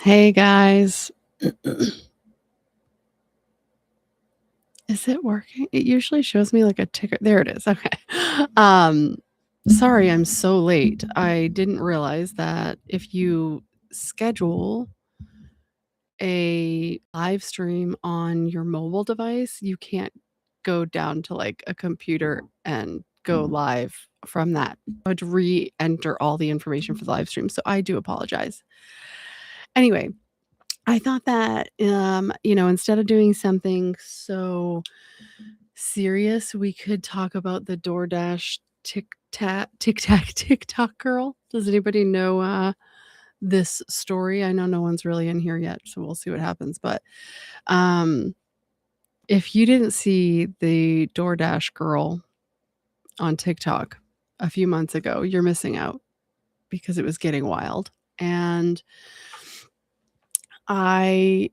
Hey guys. Is it working? It usually shows me like a ticker. There it is. Okay. Um Sorry I'm so late. I didn't realize that if you schedule a live stream on your mobile device, you can't go down to like a computer and go live from that. I had to re-enter all the information for the live stream. So I do apologize. Anyway, I thought that, instead of doing something so serious, we could talk about the DoorDash TikTok girl. Does anybody know this story? I know no one's really in here yet, so we'll see what happens. But um, if you didn't see the DoorDash girl on TikTok a few months ago, you're missing out because it was getting wild. And I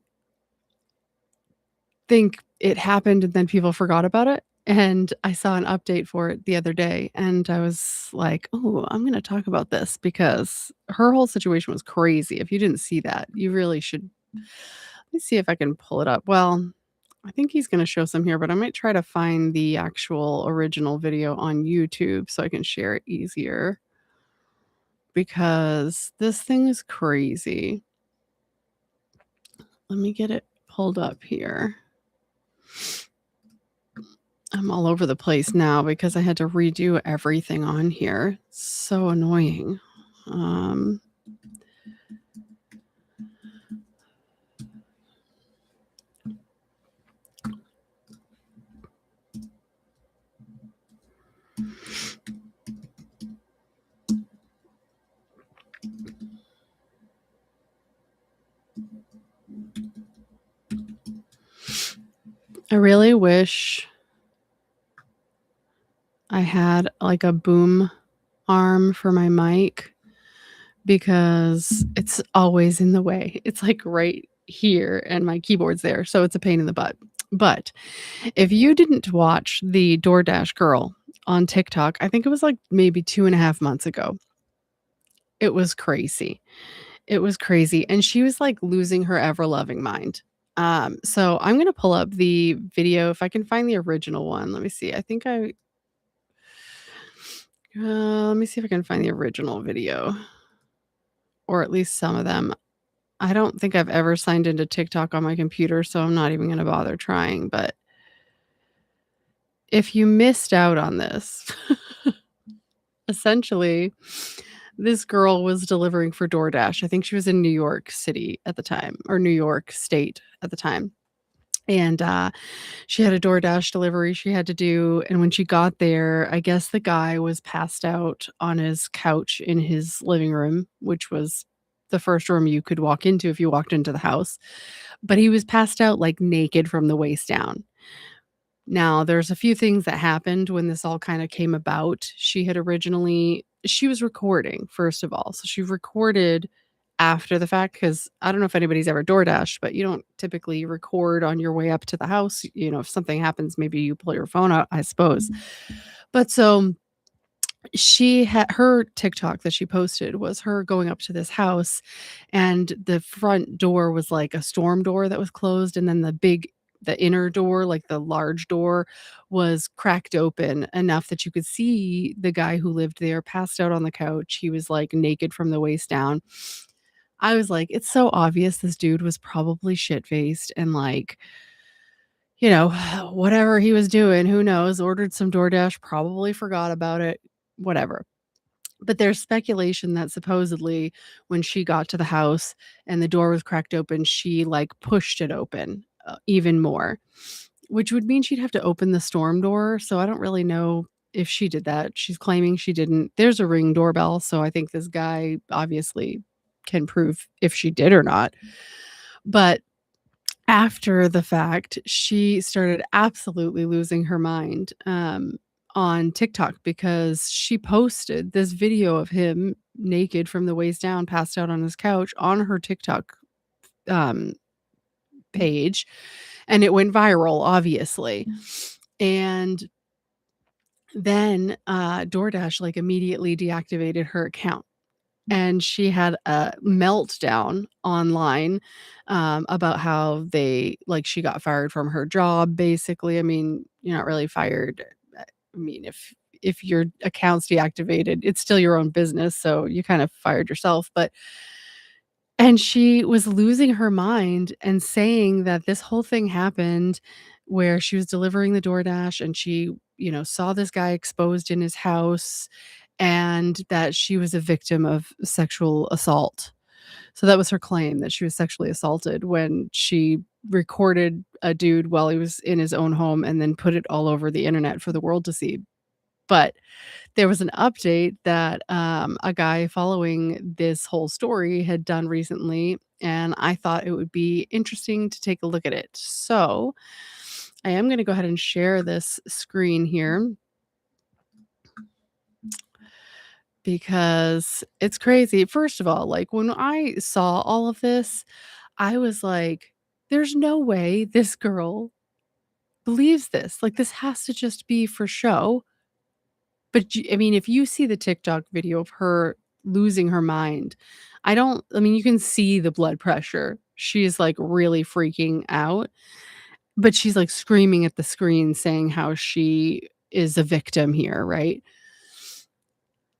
think it happened and then people forgot about it, and I saw an update for it the other day, and I was like, "Oh, I'm gonna talk about this," because her whole situation was crazy. If you didn't see that, you really should. Let me see if I can pull it up. Well, I think he's gonna show some here, but I might try to find the actual original video on YouTube so I can share it easier because this thing is crazy. Let me get it pulled up here. I'm all over the place now because I had to redo everything on here. So annoying. Um, I really wish I had like a boom arm for my mic because it's always in the way. It's like right here and my keyboard's there. So it's a pain in the butt. But if you didn't watch the DoorDash girl on TikTok, I think it was like maybe 2.5 months ago. It was crazy. It was crazy, and she was, like, losing her ever-loving mind. So I'm gonna pull up the video if I can find the original one. Let me see. I think let me see if I can find the original video, or at least some of them. I don't think I've ever signed into TikTok on my computer, so I'm not even gonna bother trying, but if you missed out on this, essentially, this girl was delivering for DoorDash. I think she was in New York City at the time, or New York State at the time. And, she had a DoorDash delivery she had to do, and when she got there, I guess the guy was passed out on his couch in his living room, which was the first room you could walk into if you walked into the house, but he was passed out, like, naked from the waist down. Now, there's a few things that happened when this all kinda came about. She was recording, first of all, so she recorded after the fact because I don't know if anybody's ever DoorDashed, but you don't typically record on your way up to the house. If something happens, maybe you pull your phone out, I suppose. But so she had her TikTok that she posted was her going up to this house, and the front door was like a storm door that was closed, and then the inner door, like the large door, was cracked open enough that you could see the guy who lived there passed out on the couch. He was like naked from the waist down. I was like, it's so obvious this dude was probably shit-faced and, like, whatever he was doing, who knows, ordered some DoorDash, probably forgot about it, whatever. But there's speculation that supposedly when she got to the house and the door was cracked open, she, like, pushed it open, even more, which would mean she'd have to open the storm door, so I don't really know if she did that. She's claiming she didn't. There's a Ring doorbell, so I think this guy obviously can prove if she did or not. But after the fact, she started absolutely losing her mind, on TikTok because she posted this video of him naked from the waist down, passed out on his couch on her TikTok, um, page, and it went viral, obviously. And then, DoorDash, like, immediately deactivated her account. and she had a meltdown online, about how she got fired from her job, basically. I mean, you're not really fired. I mean, if your account's deactivated, it's still your own business, so you kind of fired yourself, but and she was losing her mind and saying that this whole thing happened where she was delivering the DoorDash and she, saw this guy exposed in his house and that she was a victim of sexual assault. So that was her claim, that she was sexually assaulted when she recorded a dude while he was in his own home and then put it all over the internet for the world to see. But there was an update that, a guy following this whole story had done recently, and I thought it would be interesting to take a look at it. So, I am gonna go ahead and share this screen here because it's crazy. First of all, like, when I saw all of this, I was like, "There's no way this girl believes this. Like, this has to just be for show." But I mean, if you see the TikTok video of her losing her mind, I mean, you can see the blood pressure. She's, like, really freaking out, but she's, like, screaming at the screen saying how she is a victim here, right?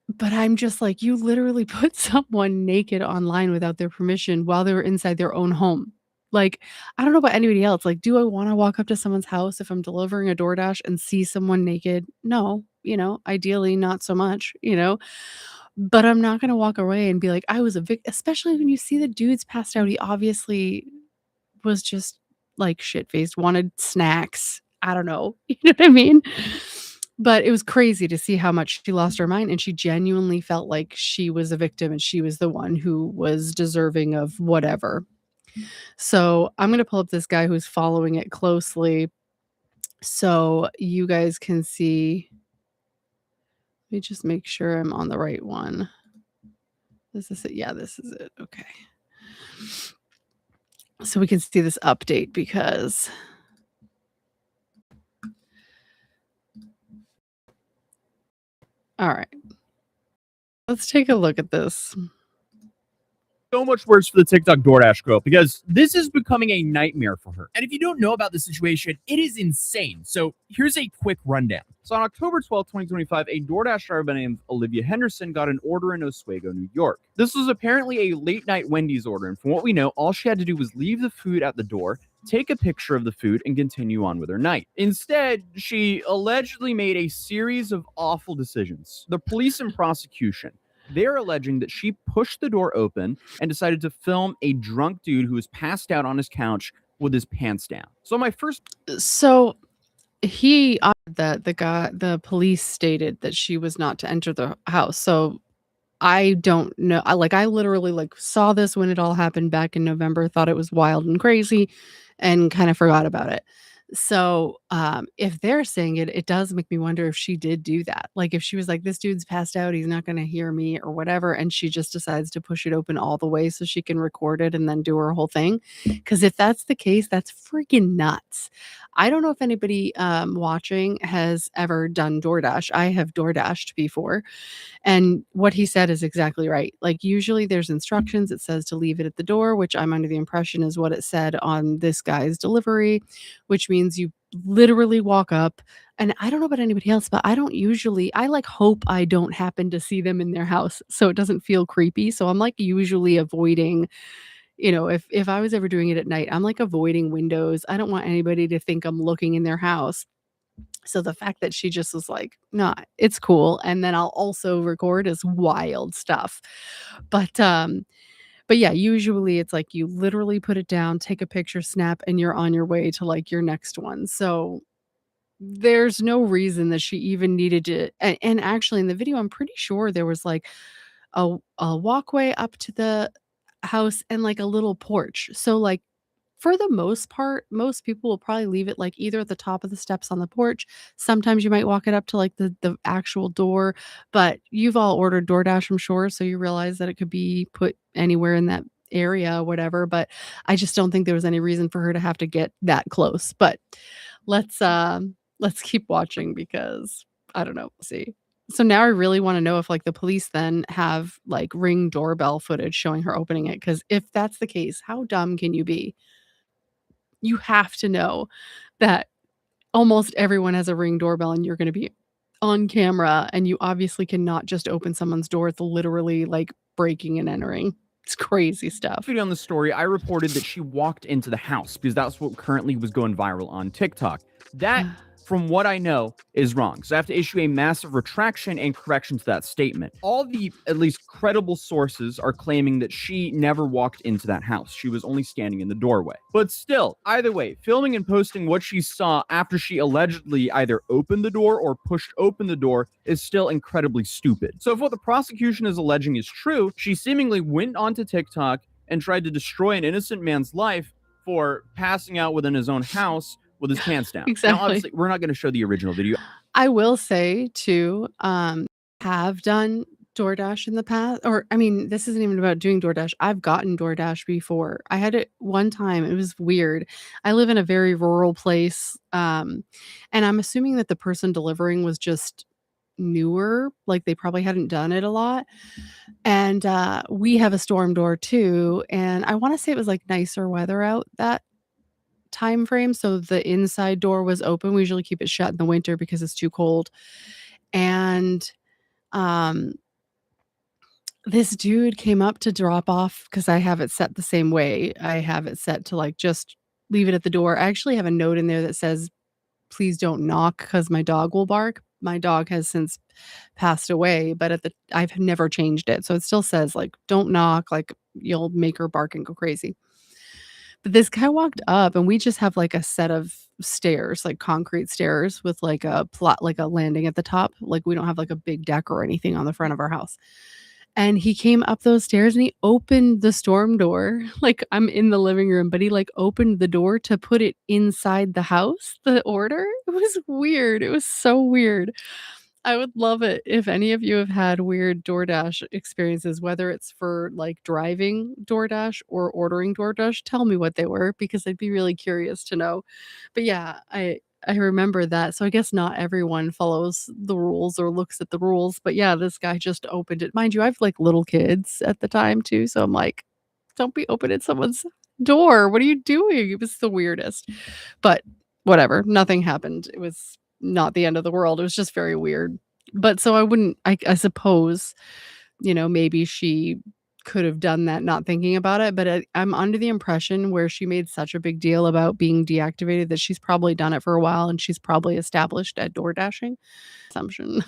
But I'm just like, you literally put someone naked online without their permission while they were inside their own home. Like, I don't know about anybody else. Like, do I wanna walk up to someone's house if I'm delivering a DoorDash and see someone naked? No, ideally not so much, but I'm not gonna walk away and be like, "I was a especially when you see the dude's passed out. He obviously was just, like, shit-faced, wanted snacks. I don't know. You know what I mean? But it was crazy to see how much she lost her mind, and she genuinely felt like she was a victim and she was the one who was deserving of whatever. So, I'm gonna pull up this guy who's following it closely so you guys can see. Let me just make sure I'm on the right one. Is this it? Yeah, this is it. Okay. So we can see this update because all right. Let's take a look at this. So much worse for the TikTok DoorDash girl because this is becoming a nightmare for her. And if you don't know about the situation, it is insane. So here's a quick rundown. So on October 12th, 2025, a DoorDash driver by the name of Olivia Henderson got an order in Oswego, New York. This was apparently a late night Wendy's order, and from what we know, all she had to do was leave the food at the door, take a picture of the food, and continue on with her night. Instead, she allegedly made a series of awful decisions. The police and prosecution, they're alleging that she pushed the door open and decided to film a drunk dude who was passed out on his couch with his pants down. So he that the police stated that she was not to enter the house. So I don't know. I literally saw this when it all happened back in November, thought it was wild and crazy and kind of forgot about it. So, if they're saying it, it does make me wonder if she did do that. Like if she was like, this dude's passed out, he's not going to hear me or whatever. And she just decides to push it open all the way so she can record it and then do her whole thing. Cause if that's the case, that's freaking nuts. I don't know if anybody watching has ever done DoorDash. I have DoorDashed before. And what he said is exactly right. Like, usually there's instructions. It says to leave it at the door, which I'm under the impression is what it said on this guy's delivery, which means you literally walk up. And I don't know about anybody else, but I hope I don't happen to see them in their house so it doesn't feel creepy. So I'm usually avoiding, if I was ever doing it at night, I'm avoiding windows. I don't want anybody to think I'm looking in their house. So the fact that she just was like, "No, it's cool, and then I'll also record," is wild stuff. But, um but yeah, usually it's like you literally put it down, take a picture, snap, and you're on your way to, your next one. So there's no reason that she even needed to and actually in the video, I'm pretty sure there was, a walkway up to the house and, a little porch. So, for the most part, most people will probably leave it, either at the top of the steps on the porch. Sometimes you might walk it up to, the actual door, but you've all ordered DoorDash, I'm sure, so you realize that it could be put anywhere in that area, whatever, but I just don't think there was any reason for her to have to get that close, but let's keep watching because I don't know, see. So now I really wanna know if, like, the police then have, like, Ring doorbell footage showing her opening it. Because if that's the case, how dumb can you be? You have to know that almost everyone has a Ring doorbell and you're gonna be on camera, and you obviously cannot just open someone's door. It's literally, like, breaking and entering. It's crazy stuff. Video on the story, I reported that she walked into the house because that's what currently was going viral on TikTok. That, from what I know, is wrong. So I have to issue a massive retraction and correction to that statement. All the, at least credible sources, are claiming that she never walked into that house. She was only standing in the doorway. But still, either way, filming and posting what she saw after she allegedly either opened the door or pushed open the door is still incredibly stupid. So if what the prosecution is alleging is true, she seemingly went onto TikTok and tried to destroy an innocent man's life for passing out within his own house with his pants down. Now, Exactly. obviously, we're not going to show the original video. I will say too, have done DoorDash in the past, or I mean, this isn't even about doing DoorDash. I've gotten DoorDash before. I had it one time. It was weird. I live in a very rural place, and I'm assuming that the person delivering was just newer, like they probably hadn't done it a lot. And we have a storm door too, and I want to say it was like nicer weather out that time frame, so the inside door was open. We usually keep it shut in the winter because it's too cold. And um this dude came up to drop off because I have it set the same way. I have it set to like just leave it at the door. I actually have a note in there that says, please don't knock because my dog will bark. My dog has since passed away, but I've never changed it. So it still says like don't knock, like you'll make her bark and go crazy. But this guy walked up and we just have like a set of stairs, like concrete stairs with like a plot, like a landing at the top. Like we don't have like a big deck or anything on the front of our house. And he came up those stairs and he opened the storm door. Like I'm in the living room, but he like opened the door to put it inside the house, the order. It was weird. It was so weird. I would love it if any of you have had weird DoorDash experiences, whether it's for like driving DoorDash or ordering DoorDash. Tell me what they were because I'd be really curious to know. But yeah, I remember that. So I guess not everyone follows the rules or looks at the rules. But yeah, this guy just opened it. Mind you, I have like little kids at the time too. So I'm like, don't be opening someone's door. What are you doing? It was the weirdest. But whatever, nothing happened. It was not the end of the world. It was just very weird. But so I suppose, maybe she could have done that not thinking about it, but I'm under the impression where she made such a big deal about being deactivated that she's probably done it for a while and she's probably established at door dashing. Assumption.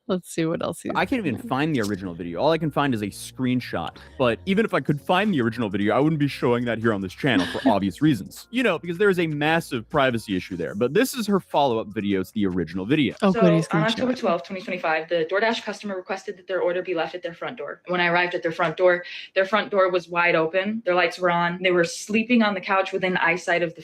Let's see what else I can't even find the original video. All I can find is a screenshot. But even if I could find the original video, I wouldn't be showing that here on this channel for obvious reasons. Because there is a massive privacy issue there. But this is her follow-up video to the original video. Oh, So good, he's on gonna October show it. 12th, 2025, the DoorDash customer requested that their order be left at their front door. When I arrived at their front door was wide open. Their lights were on. They were sleeping on the couch within eyesight of the.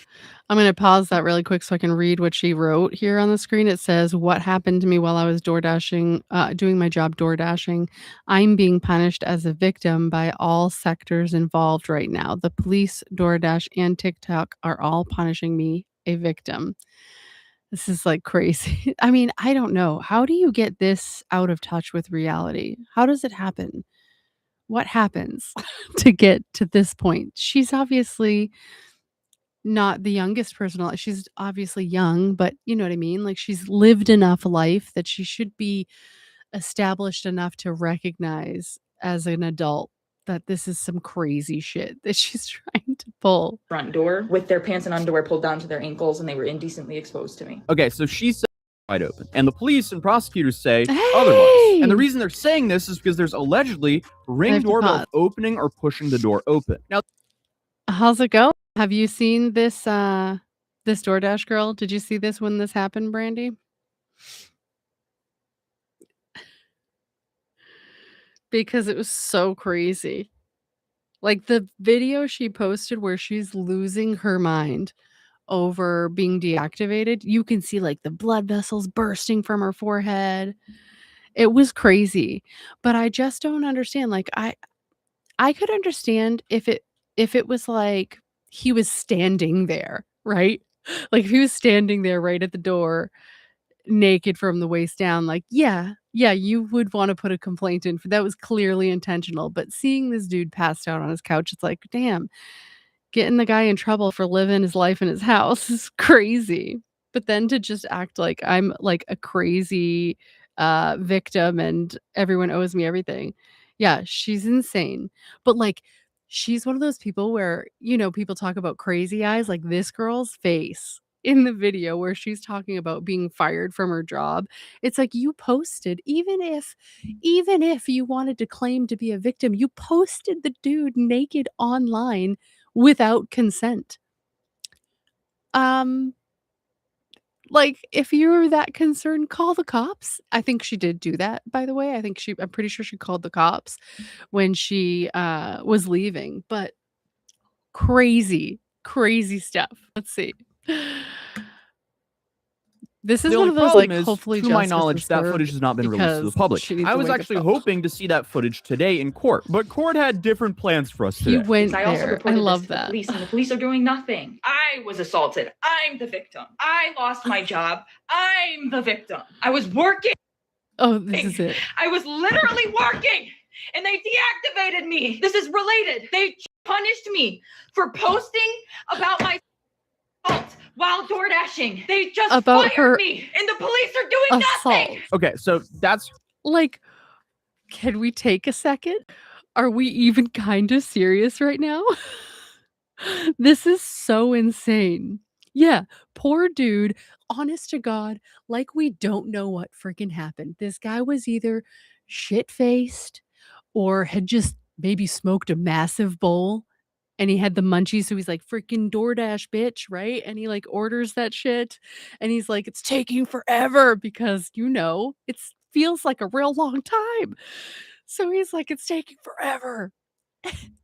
I'm gonna pause that really quick so I can read what she wrote here on the screen. It says, "What happened to me while I was door dashing, doing my job door dashing? I'm being punished as a victim by all sectors involved right now. The police, DoorDash, and TikTok are all punishing me, a victim." This is like crazy. I mean, I don't know. How do you get this out of touch with reality? How does it happen? What happens to get to this point? She's obviously not the youngest person alive. She's obviously young, but you know what I mean? Like, she's lived enough life that she should be established enough to recognize as an adult that this is some crazy shit that she's trying to pull. Front door with their pants and underwear pulled down to their ankles, and they were indecently exposed to me. Okay, so she said wide open. And the police and prosecutors say Hey! otherwise. And the reason they're saying this is because there's allegedly I Ring have to doorbell pause. opening or pushing the door open. Now, How's it go? Have you seen this this DoorDash girl? Did you see this when this happened, Brandy? Because it was so crazy. Like the video she posted where she's losing her mind over being deactivated, you can see like the blood vessels bursting from her forehead. It was crazy. But I just don't understand. Like I could understand if it was like he was standing there, right? Like if he was standing there right at the door naked from the waist down, like, yeah, you would want to put a complaint in for that was clearly intentional. But seeing this dude passed out on his couch, it's like, damn, getting the guy in trouble for living his life in his house is crazy. But then to just act like I'm like a crazy victim and everyone owes me everything. Yeah, she's insane. But like she's one of those people where, people talk about crazy eyes, like this girl's face in the video where she's talking about being fired from her job. It's like you posted, even if you wanted to claim to be a victim, you posted the dude naked online without consent. Um, like, if you're that concerned, call the cops. I think she did do that, by the way. I'm pretty sure she called the cops when she, was leaving, but crazy, crazy stuff. Let's see. This is The one only of those, problem like, is, hopefully to my justice knowledge, is that served footage has not been released to the because public. she needs I to was wake up actually though. hoping to see that footage today in court, but court had different plans for us He today. went I also there. I reported this love to the that. police, and the police are doing nothing. I was assaulted. I'm the victim. I lost my job. I'm the victim. I was working. Oh, this is it. I was literally working, and they deactivated me. This is related. They punished me for posting about my fault while door dashing. They just About fired her me, and the police are doing assault. nothing. Okay, so that's Like, can we take a second? Are we even kind of serious right now? This is so insane. Yeah, poor dude, honest to God, like we don't know what freaking happened. This guy was either shit-faced or had just maybe smoked a massive bowl and he had the munchies, so he's like, "Freaking DoorDash, bitch," right? And he, like, orders that shit, and he's like, "It's taking forever," because, it feels like a real long time. So he's like, "It's taking forever."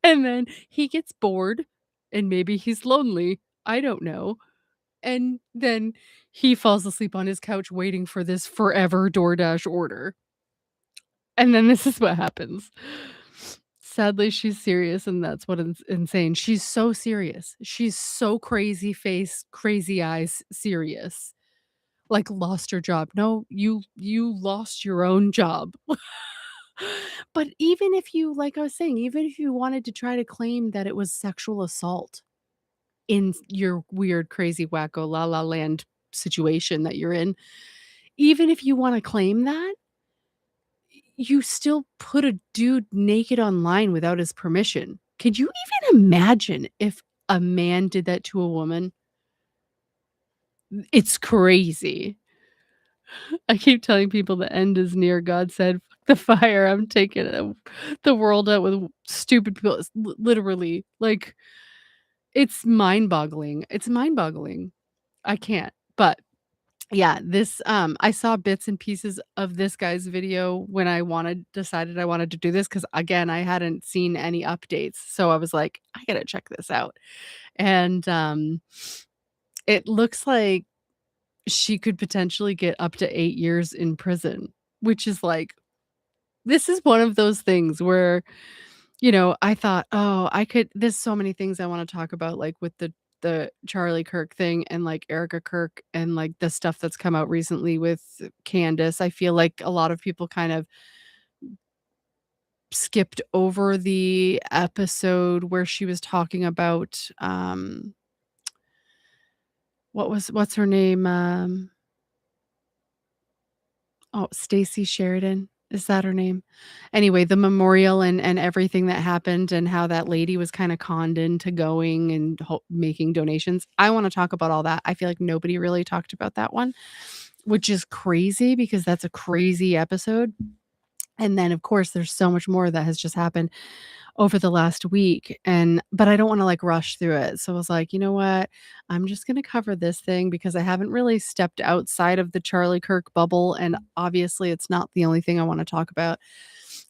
And then he gets bored, and maybe he's lonely, I don't know, and then he falls asleep on his couch waiting for this forever DoorDash order. And then this is what happens. Sadly, she's serious, and that's what is insane. She's so serious. She's so crazy face, crazy eyes serious. Like lost her job. No, you lost your own job. But even if you like I was saying, even if you wanted to try to claim that it was sexual assault in your weird, crazy, wacko, la la land situation that you're in, even if you wanna claim that, you still put a dude naked online without his permission. Could you even imagine if a man did that to a woman? It's crazy. I keep telling people the end is near. God said, "Fuck the fire. I'm taking the world out with stupid people." It's literally like it's mind-boggling. It's mind-boggling. I can't. But yeah, this I saw bits and pieces of this guy's video when decided I wanted to do this because again, I hadn't seen any updates. So I was like, I gotta check this out. And it looks like she could potentially get up to 8 years in prison, which is like this is one of those things where, I thought, "Oh, there's so many things I wanna talk about, like, with the Charlie Kirk thing and, like, Erica Kirk and, like, the stuff that's come out recently with Candace." I feel like a lot of people kind of skipped over the episode where she was talking about, what's her name? Oh, Stacey Sheridan, is that her name? Anyway, the memorial and everything that happened and how that lady was kinda conned into going and making donations. I wanna talk about all that. I feel like nobody really talked about that one, which is crazy because that's a crazy episode. And then, of course, there's so much more that has just happened over the last week, but I don't wanna, like, rush through it. So I was like, "You know what? I'm just gonna cover this thing because I haven't really stepped outside of the Charlie Kirk bubble, and obviously, it's not the only thing I wanna talk about."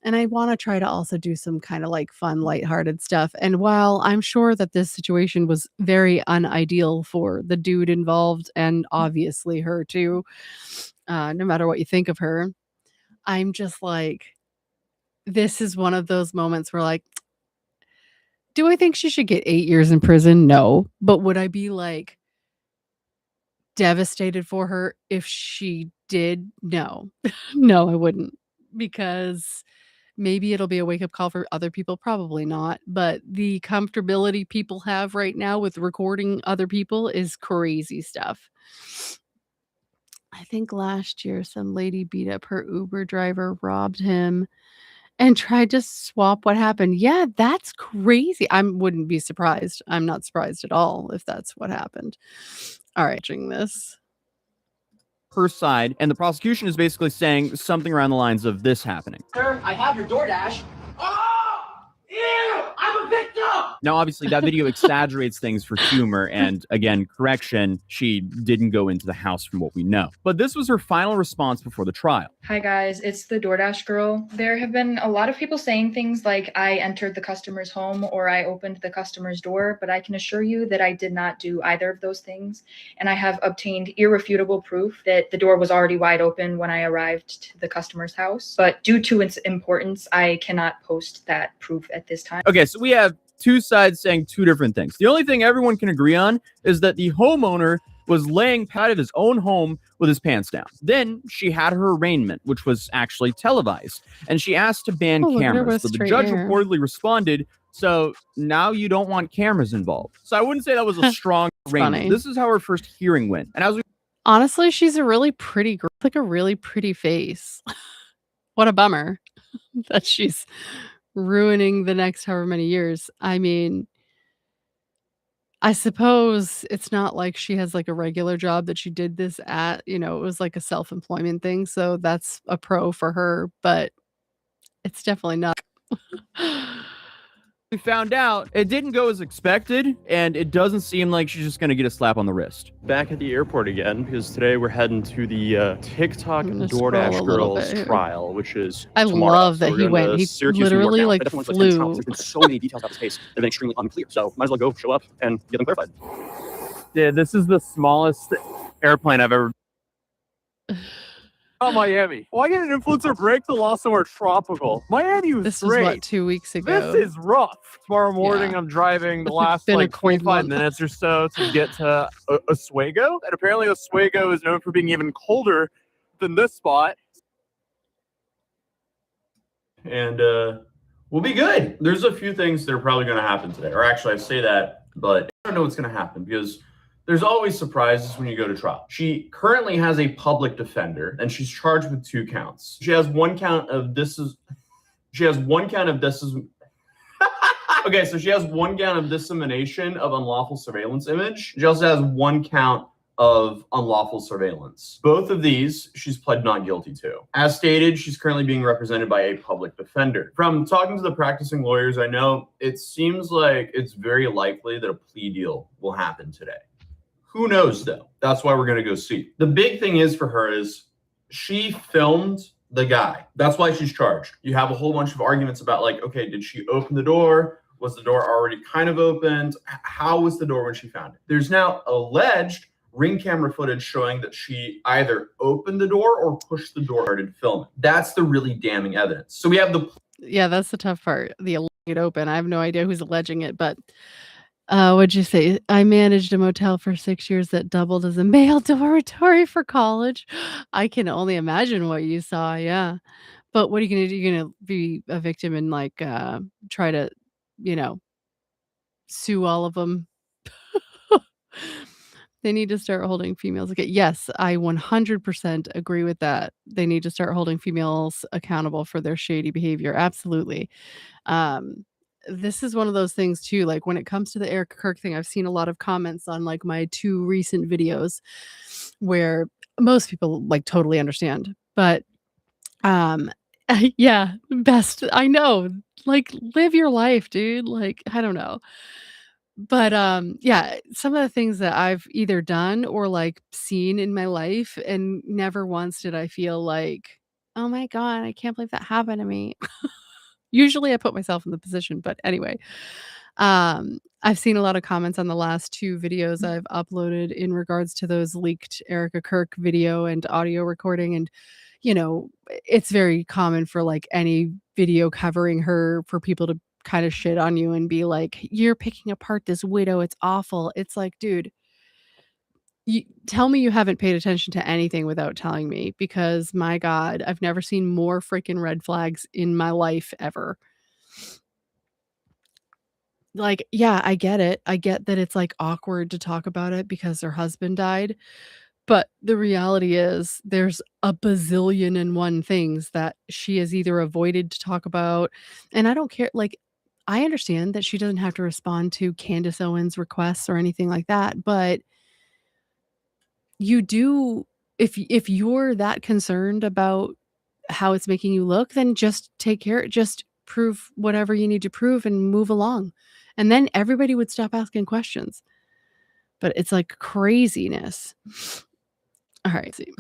And I wanna try to also do some kinda, like, fun, lighthearted stuff. And while I'm sure that this situation was very unideal for the dude involved and obviously her too, no matter what you think of her, I'm just like, this is one of those moments where, like, do I think she should get 8 years in prison? No. But would I be, like, devastated for her if she did, no. No, I wouldn't, because maybe it'll be a wake-up call for other people, probably not, but the comfortability people have right now with recording other people is crazy stuff. I think last year some lady beat up her Uber driver, robbed him, and tried to swap what happened. Yeah, that's crazy. I wouldn't be surprised. I'm not surprised at all if that's what happened. All right, watching this. Her side, and the prosecution is basically saying something around the lines of this happening. Sir, I have your DoorDash. Oh! Ew! I'm a victim! Now, obviously, that video exaggerates things for humor, and again, correction, she didn't go into the house from what we know. But this was her final response before the trial. Hi guys, it's the DoorDash girl. There have been a lot of people saying things like I entered the customer's home or I opened the customer's door, but I can assure you that I did not do either of those things. And I have obtained irrefutable proof that the door was already wide open when I arrived to the customer's house. But due to its importance, I cannot post that proof at this time. Okay, so we have two sides saying two different things. The only thing everyone can agree on is that the homeowner was laying out of his own home with his pants down. Then she had her arraignment, which was actually televised, and she asked to ban cameras. But the judge reportedly responded, so now you don't want cameras involved. So I wouldn't say that was a strong arraignment. Funny. This is how her first hearing went. And as we Honestly, she's a really pretty girl, like a really pretty face. What a bummer that she's ruining the next however many years. I mean, I suppose it's not like she has like a regular job that she did this at, it was like a self-employment thing. So that's a pro for her, but it's definitely not. we found out it didn't go as expected, and it doesn't seem like she's just going to get a slap on the wrist. Back at the airport again, because today we're heading to the TikTok I'm gonna scroll a DoorDash little girls bit here. trial, which is I tomorrow. love that we're he going went. to He Syracuse, New York literally now. like But everyone's like, 10 flew. times. There's been so many details about this case that have been extremely unclear. So might as well go show up and get them clarified. Yeah, this is the smallest airplane I've ever. Oh, Miami. Why get an influencer break the law somewhere tropical? Miami was This was great. what, 2 weeks ago? This is rough. Tomorrow morning, Yeah. I'm driving the It's last been a like cold 25 month. minutes or so to get to Oswego. And apparently Oswego is known for being even colder than this spot. And we'll be good. There's a few things that are probably going to happen today. Or actually, I say that, but I don't know what's going to happen because there's always surprises when you go to trial. She currently has a public defender, and she's charged with 2 counts. She has one count of this is. She has one count of this is. Okay, so she has one count of dissemination of unlawful surveillance image. She also has one count of unlawful surveillance. Both of these, she's pled not guilty to. As stated, she's currently being represented by a public defender. From talking to the practicing lawyers I know, it seems like it's very likely that a plea deal will happen today. Who knows, though? That's why we're going to go see. The big thing is for her is she filmed the guy. That's why she's charged. You have a whole bunch of arguments about like, okay, did she open the door? Was the door already kind of opened? How was the door when she found it? There's now alleged ring camera footage showing that she either opened the door or pushed the door and started filming. That's the really damning evidence. So we have the... Yeah, that's the tough part. The it open. I have no idea who's alleging it, but what'd you say? I managed a motel for 6 years that doubled as a male dormitory for college. I can only imagine what you saw. Yeah. But what are you going to do? You're going to be a victim and like try to, sue all of them. They need to start holding females. Okay. Yes, I 100% agree with that. They need to start holding females accountable for their shady behavior. Absolutely. This is one of those things too, like when it comes to the Eric Kirk thing, I've seen a lot of comments on like my 2 recent videos where most people like totally understand. But yeah, best. I know. Like live your life, dude. Like, I don't know. But yeah, some of the things that I've either done or like seen in my life, and never once did I feel like, oh my God, I can't believe that happened to me. Usually I put myself in the position, but anyway. I've seen a lot of comments on the last 2 videos I've uploaded in regards to those leaked Erica Kirk video and audio recording. And, it's very common for like any video covering her for people to kind of shit on you and be like, you're picking apart this widow. It's awful. It's like, dude, You tell me you haven't paid attention to anything without telling me, because my God, I've never seen more freaking red flags in my life ever. Like, yeah, I get it. I get that it's like awkward to talk about it because her husband died. But the reality is there's a bazillion and one things that she has either avoided to talk about. And I don't care. Like, I understand that she doesn't have to respond to Candace Owens' requests or anything like that. But you do, if you're that concerned about how it's making you look, then just take care, just prove whatever you need to prove and move along. And then everybody would stop asking questions. But it's like craziness. All right. See.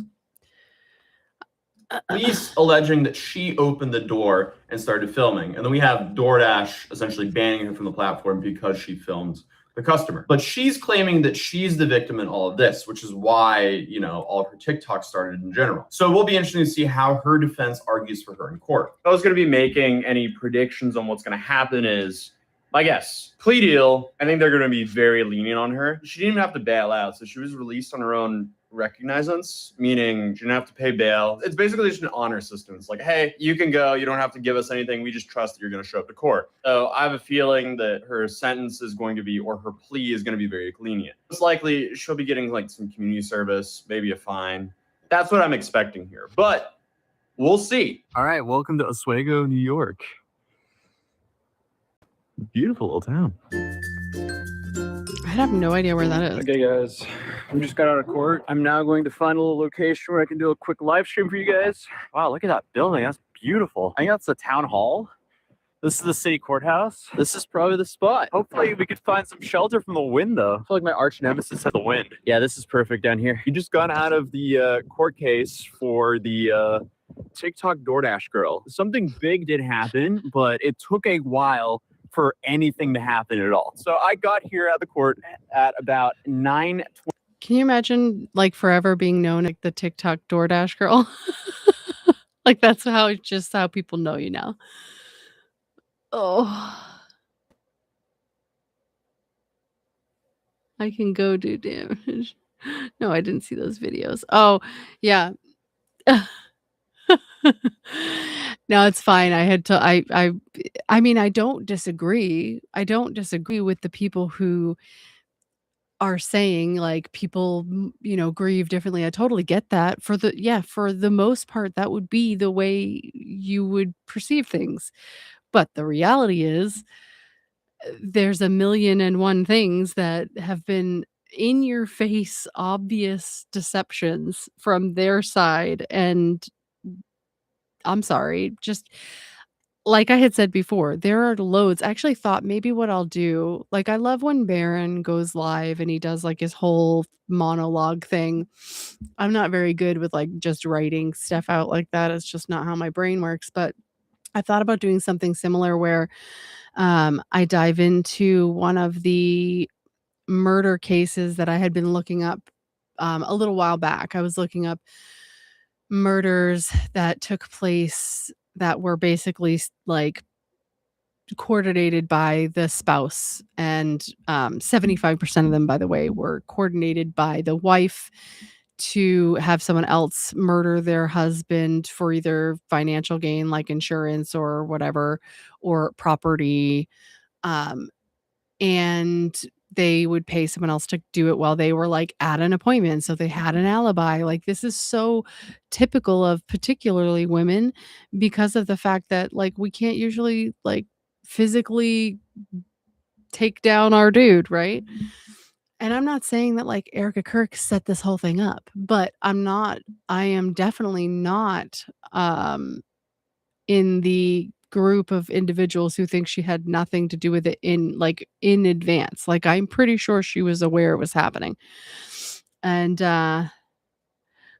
Police alleging that she opened the door and started filming. And then we have DoorDash essentially banning her from the platform because she filmed the customer. But she's claiming that she's the victim in all of this, which is why, all of her TikToks started in general. So it will be interesting to see how her defense argues for her in court. If I was going to be making any predictions on what's going to happen is, my guess, plea deal, I think they're going to be very lenient on her. She didn't even have to bail out, so she was released on her own recognizance, meaning she didn't have to pay bail. It's basically just an honor system. It's like, hey, you can go. You don't have to give us anything. We just trust that you're going to show up to court. So I have a feeling that her sentence is going to be, or her plea is going to be very lenient. Most likely, she'll be getting like some community service, maybe a fine. That's what I'm expecting here. But we'll see. All right, welcome to Oswego, New York. Beautiful little town. I have no idea where that is. Okay, guys, I just got out of court. I'm now going to find a little location where I can do a quick live stream for you guys. Wow, look at that building. That's beautiful. I think that's the town hall. This is the city courthouse. This is probably the spot. Hopefully we could find some shelter from the wind, though. I feel like my arch nemesis had the wind. Yeah, this is perfect down here. You just got out of the court case for the TikTok DoorDash girl. Something big did happen, but it took a while for anything to happen at all. So I got here at the court at about 9:20. Can you imagine like forever being known like the TikTok DoorDash girl? Like that's how people know you now. Oh. I can go do damage. No, I didn't see those videos. Oh, yeah. No, it's fine. I mean, I don't disagree. I don't disagree with the people who are saying like people, grieve differently. I totally get that. For the most part, that would be the way you would perceive things. But the reality is there's a million and one things that have been in your face, obvious deceptions from their side. And I'm sorry, just like I had said before, there are loads. I actually thought maybe what I'll do, like I love when Baron goes live and he does like his whole monologue thing. I'm not very good with like just writing stuff out like that. It's just not how my brain works. But I thought about doing something similar where I dive into one of the murder cases that I had been looking up a little while back. I was looking up murders that took place that were basically like coordinated by the spouse, and 75% of them, by the way, were coordinated by the wife to have someone else murder their husband for either financial gain like insurance or whatever, or property, and they would pay someone else to do it while they were like at an appointment, so they had an alibi. Like this is so typical of particularly women, because of the fact that like we can't usually like physically take down our dude, right? And I'm not saying that like Erica Kirk set this whole thing up, but I am definitely not in the group of individuals who think she had nothing to do with it in advance. Like I'm pretty sure she was aware it was happening. And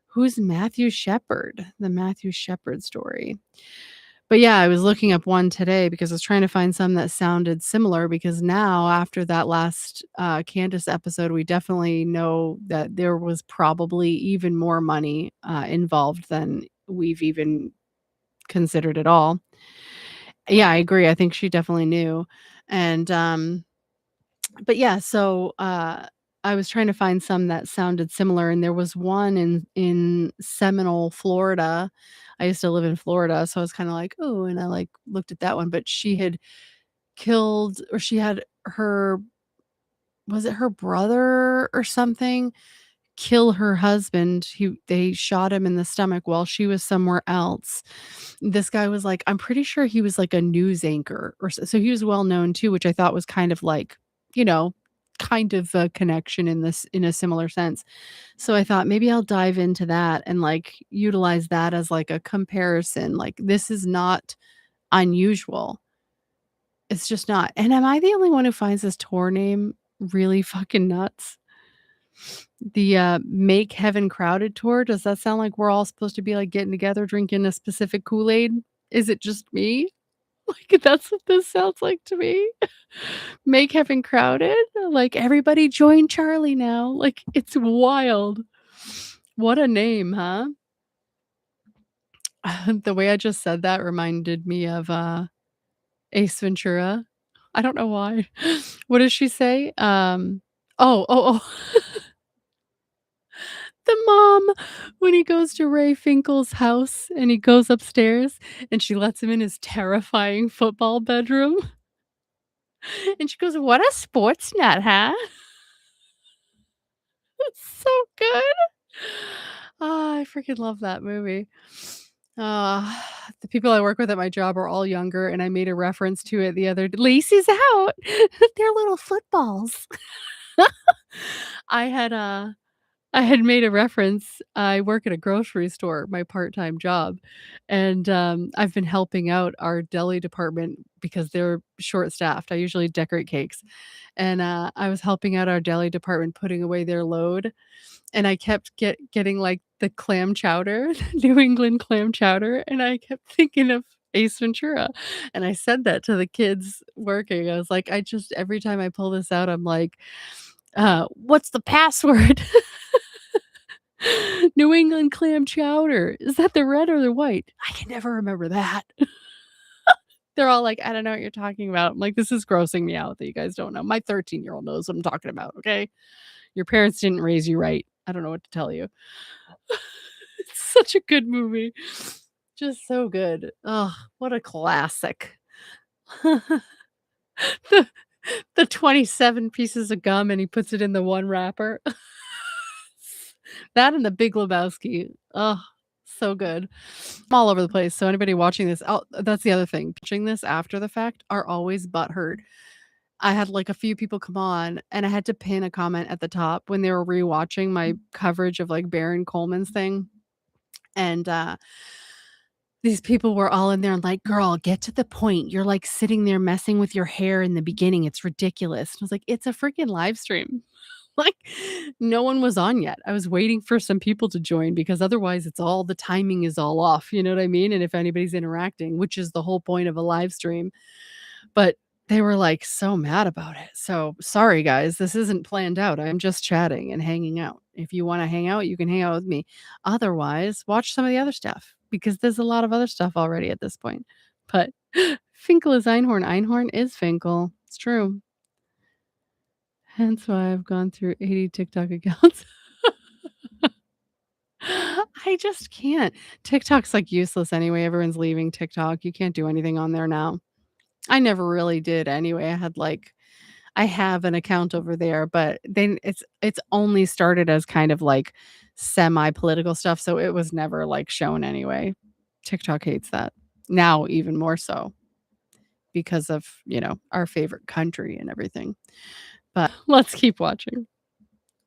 who's Matthew Shepard? The Matthew Shepard story. But yeah, I was looking up one today because I was trying to find some that sounded similar, because now after that last Candace episode, we definitely know that there was probably even more money involved than we've even considered at all. Yeah, I agree. I think she definitely knew. And but yeah, so I was trying to find some that sounded similar, and there was one in Seminole, Florida. I used to live in Florida, so I was kinda like, "Oh," and I, like, looked at that one, but she had killed or she had her was it her brother or something kill her husband. They shot him in the stomach while she was somewhere else. This guy was like I'm pretty sure he was like a news anchor or so he was well known too, which I thought was kind of like, you know, kind of a connection in a similar sense. So I thought maybe I'll dive into that and like utilize that as like a comparison. Like this is not unusual. It's just not. And am I the only one who finds this tour name really fucking nuts? The, Make Heaven Crowded tour, does that sound like we're all supposed to be, like, getting together, drinking a specific Kool-Aid? Is it just me? Like, that's what this sounds like to me. Make Heaven Crowded? Like, everybody join Charlie now. Like, it's wild. What a name, huh? The way I just said that reminded me of, Ace Ventura. I don't know why. What does she say? Oh. The mom, when he goes to Ray Finkel's house and he goes upstairs and she lets him in his terrifying football bedroom. And she goes, "What a sports nut, huh?" It's so good. I freaking love that movie. The people I work with at my job are all younger, and I made a reference to it the other d Lacey's out. They're little footballs. I had, uh I had made a reference. I work at a grocery store, my part-time job, and, I've been helping out our deli department because they're short-staffed. I usually decorate cakes, and, I was helping out our deli department putting away their load, and I kept getting, like, the clam chowder, New England clam chowder, and I kept thinking of Ace Ventura, and I said that to the kids working. I was like, "I just every time I pull this out, I'm like, what's the password?" New England clam chowder. Is that the red or the white? I can never remember that. They're all like, "I don't know what you're talking about." I'm like, "This is grossing me out that you guys don't know." My 13-year-old knows what I'm talking about, okay? Your parents didn't raise you right. I don't know what to tell you. It's such a good movie. Just so good. Oh, what a classic. The the 27 pieces of gum and he puts it in the one wrapper. That and The Big Lebowski. Oh, so good. I'm all over the place, so anybody watching this that's the other thing, watching this after the fact are always butthurt. I had, like, a few people come on, and I had to pin a comment at the top when they were rewatching my coverage of, like, Baron Coleman's thing, and, these people were all in there and like, "Girl, get to the point. You're, like, sitting there messing with your hair in the beginning. It's ridiculous." I was like, "It's a freaking live stream." Like, no one was on yet. I was waiting for some people to join because otherwise the timing is all off, you know what I mean? And if anybody's interacting, which is the whole point of a live stream. But they were, like, so mad about it. So, sorry, guys, this isn't planned out. I'm just chatting and hanging out. If you wanna hang out, you can hang out with me. Otherwise, watch some of the other stuff because there's a lot of other stuff already at this point. But Finkel is Einhorn. Einhorn is Finkel. It's true. Hence why I've gone through 80 TikTok accounts. I just can't. TikTok's, like, useless anyway. Everyone's leaving TikTok. You can't do anything on there now. I never really did anyway. I have an account over there, but then it's only started as kind of, like, semi-political stuff, so it was never, like, shown anyway. TikTok hates that. Now even more so because of, our favorite country and everything. But let's keep watching.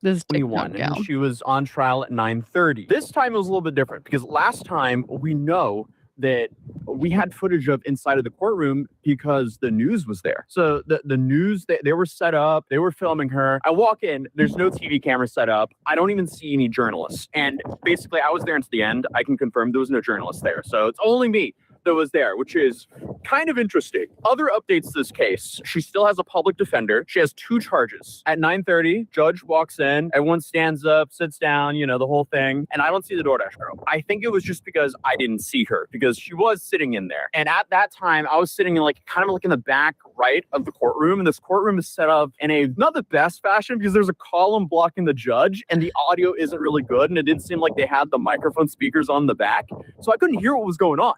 This TikTok 21, gal. and she was on trial at 9:30. This time it was a little bit different because last time we know that we had footage of inside of the courtroom because the news was there. So the news, they were set up, they were filming her. I walk in, there's no TV camera set up. I don't even see any journalists. And basically I was there until the end. I can confirm there was no journalists there. So it's only me. that was there, which is kind of interesting. Other updates to this case. She still has a public defender. She has 2 charges. At 9:30, judge walks in, everyone stands up, sits down, you know, the whole thing. And I don't see the DoorDash girl. I think it was just because I didn't see her because she was sitting in there. And at that time, I was sitting in like kind of like in the back right of the courtroom. And this courtroom is set up in a not the best fashion because there's a column blocking the judge and the audio isn't really good. And it didn't seem like they had the microphone speakers on the back. So I couldn't hear what was going on.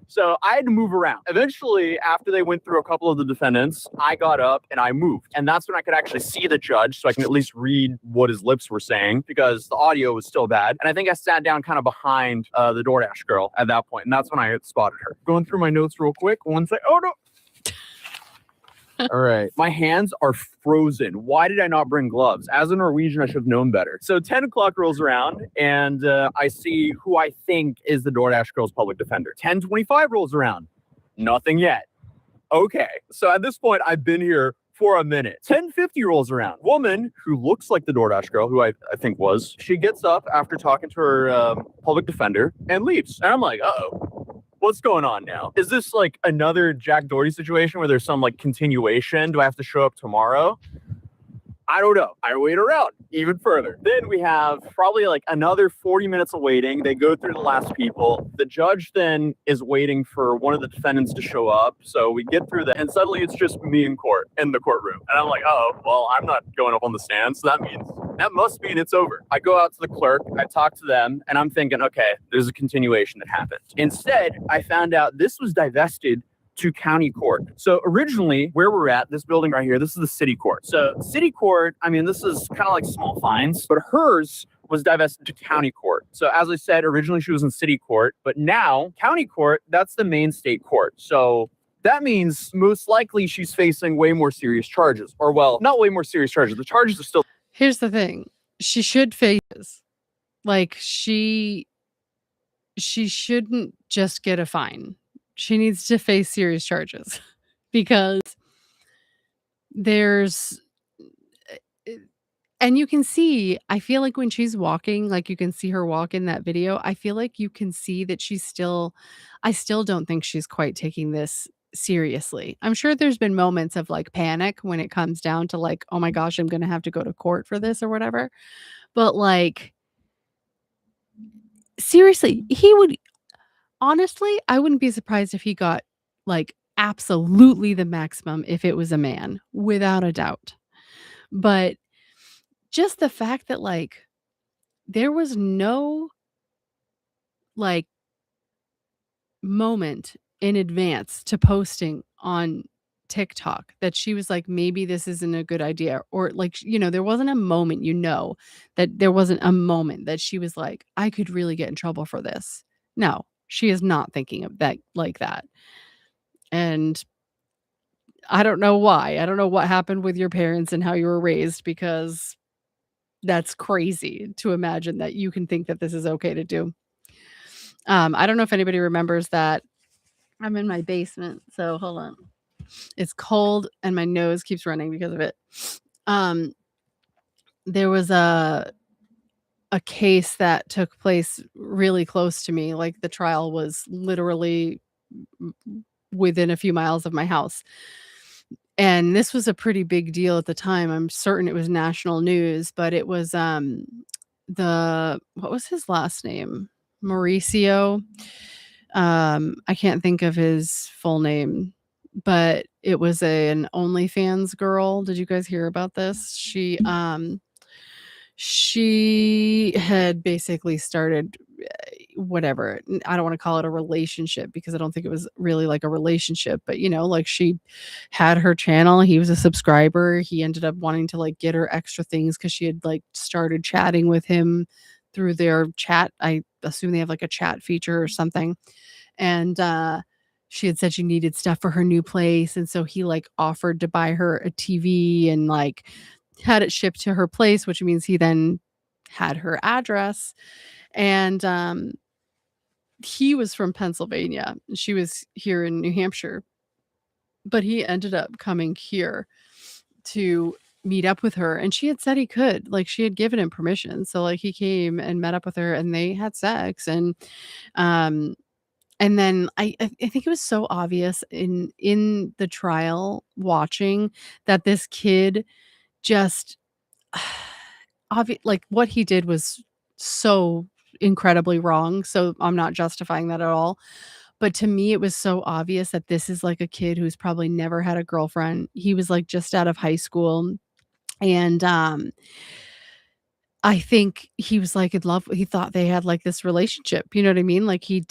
So I had to move around. Eventually, after they went through a couple of the defendants, I got up and I moved. And that's when I could actually see the judge so I can at least read what his lips were saying because the audio was still bad. And I think I sat down kind of behind the DoorDash girl at that point. And that's when I had spotted her. Going through my notes real quick. Oh, no. All right. My hands are frozen. Why did I not bring gloves? As a Norwegian, I should have known better. So 10 o'clock rolls around and I see who I think is the DoorDash girl's public defender. 10:25 rolls around. Nothing yet. Okay. So at this point, I've been here for a minute. 10:50 rolls around. Woman who looks like the DoorDash girl, who I think was, she gets up after talking to her public defender and leaves. And I'm like, uh-oh. What's going on now? Is this like another Jack Doherty situation where there's some like continuation? Do I have to show up tomorrow? I don't know. I wait around even further. Then we have probably like another 40 minutes of waiting. They go through the last people. The judge then is waiting for one of the defendants to show up. So we get through that and suddenly it's just me in court in the courtroom. And I'm like, oh, well, I'm not going up on the stand. So that must mean it's over. I go out to the clerk, I talk to them, and I'm thinking, okay, there's a continuation that happened. Instead, I found out this was divested to county court. So originally, where we're at, this building right here, this is the city court. So city court, I mean, this is kind of like small fines, but hers was divested to county court. So as I said, originally she was in city court, but now county court, that's the main state court. So that means most likely she's facing way more serious charges. Or well, not way more serious charges. The charges are still... Here's the thing. She should face this. Like she shouldn't just get a fine. She needs to face serious charges because there's, and you can see, I feel like when she's walking, like you can see her walk in that video, I feel like you can see that I still don't think she's quite taking this seriously. I'm sure there's been moments of like panic when it comes down to like, oh my gosh, I'm going to have to go to court for this or whatever. But like, seriously, honestly, I wouldn't be surprised if he got like absolutely the maximum if it was a man, without a doubt. But just the fact that like there was no like moment in advance to posting on TikTok that she was like, maybe this isn't a good idea, or like, you know, there wasn't a moment, that there wasn't a moment that she was like, I could really get in trouble for this. No, she is not thinking of that like that. And I don't know why. I don't know what happened with your parents and how you were raised, because that's crazy to imagine that you can think that this is okay to do. I don't know if anybody remembers that I'm in my basement, so hold on. It's cold and my nose keeps running because of it. There was a case that took place really close to me. Like the trial was literally within a few miles of my house. And this was a pretty big deal at the time. I'm certain it was national news, but it was what was his last name? Mauricio. I can't think of his full name, but it was an OnlyFans girl. Did you guys hear about this? She had basically started whatever. I don't want to call it a relationship because I don't think it was really like a relationship, but you know, like she had her channel. He was a subscriber. He ended up wanting to like get her extra things because she had like started chatting with him through their chat. I assume they have like a chat feature or something. And she had said she needed stuff for her new place. And so he like offered to buy her a TV and like had it shipped to her place, which means he then had her address. And he was from Pennsylvania. She was here in New Hampshire. But he ended up coming here to meet up with her, and she had said he could. Like she had given him permission. So like he came and met up with her and they had sex. And And then I think it was so obvious in the trial watching that this kid just like what he did was so incredibly wrong. So I'm not justifying that at all. But to me, it was so obvious that this is like a kid who's probably never had a girlfriend. He was like just out of high school. And I think he was like in love. He thought they had like this relationship. You know what I mean? Like he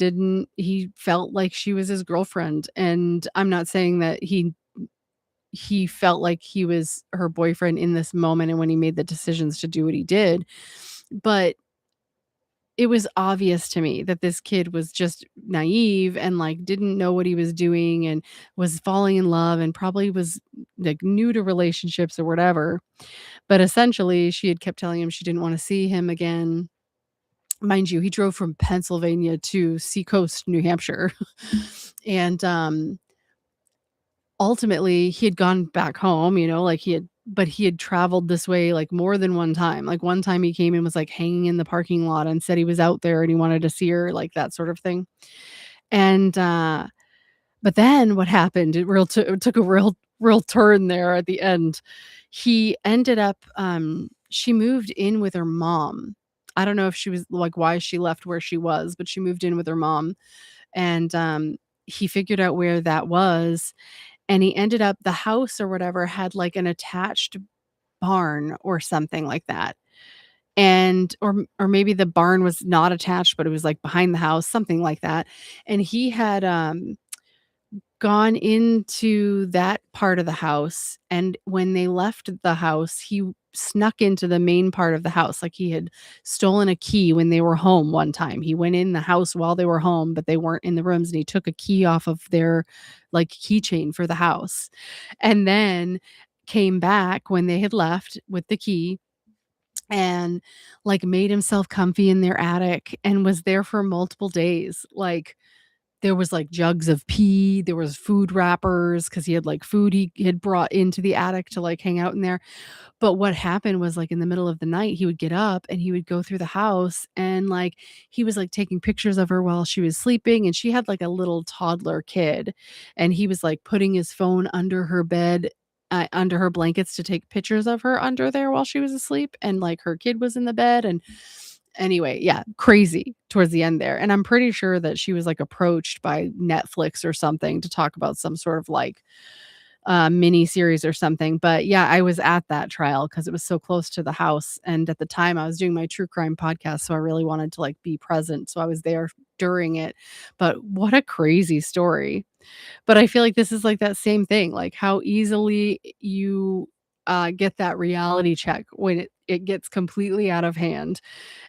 felt like she was his girlfriend. And I'm not saying that he felt like he was her boyfriend in this moment and when he made the decisions to do what he did. But it was obvious to me that this kid was just naive and like didn't know what he was doing and was falling in love and probably was like new to relationships or whatever. But essentially, she had kept telling him she didn't want to see him again. Mind you, he drove from Pennsylvania to Seacoast, New Hampshire. And ultimately, he had gone back home, like but he had traveled this way like more than one time. Like one time he came and was like hanging in the parking lot and said he was out there and he wanted to see her, like that sort of thing. And but then what happened? It took a real turn there at the end. He ended up she moved in with her mom. I don't know if she was like why she left where she was, but she moved in with her mom. And he figured out where that was, and he ended up the house or whatever had like an attached barn or something like that. And or maybe the barn was not attached, but it was like behind the house, something like that. And he had gone into that part of the house, and when they left the house, he snuck into the main part of the house, like he had stolen a key when they were home one time. He went in the house while they were home, but they weren't in the rooms, and he took a key off of their, like, keychain for the house, and then came back when they had left with the key and, like, made himself comfy in their attic and was there for multiple days, like there was, like, jugs of pee, there was food wrappers because he had, like, food he had brought into the attic to, like, hang out in there. But what happened was, like, in the middle of the night, he would get up and he would go through the house and, like, he was, like, taking pictures of her while she was sleeping, and she had, like, a little toddler kid, and he was, like, putting his phone under her bed, under her blankets to take pictures of her under there while she was asleep, and, like, her kid was in the bed, and anyway, yeah, crazy towards the end there, and I'm pretty sure that she was, like, approached by Netflix or something to talk about some sort of, like, mini series or something, but, yeah, I was at that trial because it was so close to the house, and at the time, I was doing my true crime podcast, so I really wanted to, like, be present, so I was there during it, but what a crazy story. But I feel like this is, like, that same thing, like, how easily you, get that reality check when it gets completely out of hand.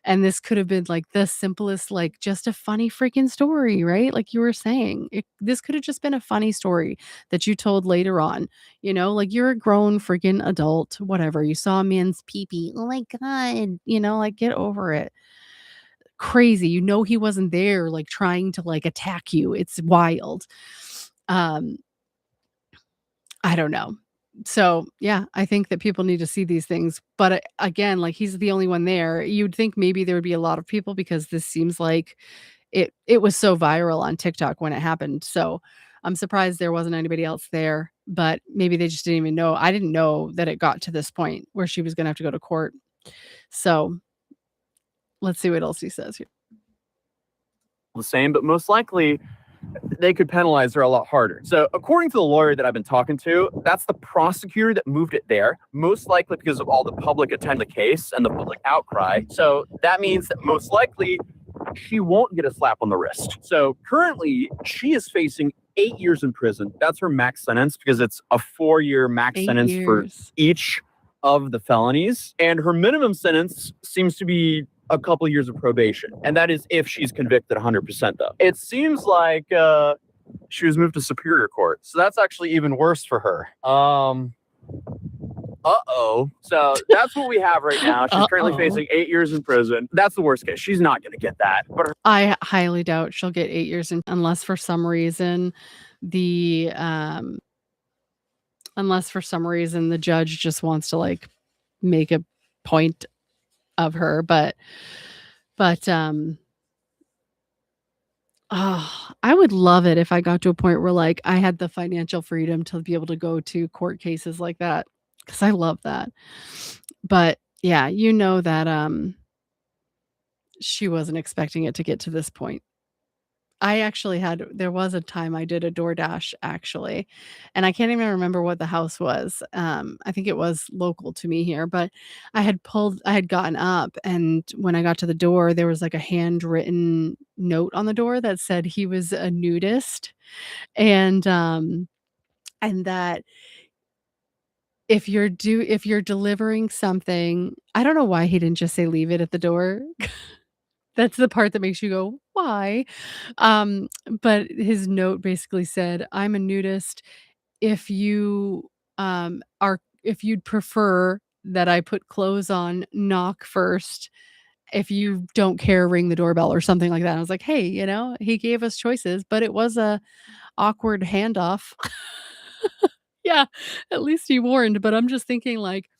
And this could have been, like, the simplest, like, just a funny freaking story, right? Like you were saying. This could have just been a funny story that you told later on, like, you're a grown freaking adult, whatever, you saw a man's pee-pee, "Oh my god," like, get over it. Crazy, he wasn't there, like, trying to, like, attack you, it's wild. Um, I don't know. So, yeah, I think that people need to see these things, but, again, like, he's the only one there. You'd think maybe there would be a lot of people because this seems like it was so viral on TikTok when it happened, so I'm surprised there wasn't anybody else there, but maybe they just didn't even know. I didn't know that it got to this point where she was gonna have to go to court. So, let's see what else he says here. The same, but most likely they could penalize her a lot harder. So according to the lawyer that I've been talking to, that's the prosecutor that moved it there, most likely because of all the public attention to the case and the public outcry. So that means that most likely she won't get a slap on the wrist. So currently she is facing 8 years in prison. That's her max sentence because it's a 4-year max 8 sentence for years. each of the felonies. And her minimum sentence seems to be a couple years of probation. And that is if she's convicted 100% though. It seems like she was moved to Superior Court. So that's actually even worse for her. So that's what we have right now. She's currently facing 8 years in prison. That's the worst case. She's not going to get that. But I highly doubt she'll get 8 years unless for some reason the judge just wants to, like, make a point of her, but Oh, I would love it if I got to a point where, like, I had the financial freedom to be able to go to court cases like that, because I love that. But, yeah, that, she wasn't expecting it to get to this point. There was a time I did a DoorDash, actually, and I can't even remember what the house was. I think it was local to me here, but I had gotten up, and when I got to the door, there was, like, a handwritten note on the door that said he was a nudist, and, that if you're delivering something, I don't know why he didn't just say leave it at the door. That's the part that makes you go, "Why?" But his note basically said, "I'm a nudist. If you, if you'd prefer that I put clothes on, knock first. If you don't care, ring the doorbell," or something like that. I was like, "Hey," he gave us choices, but it was a awkward handoff. Yeah, at least he warned, but I'm just thinking, like,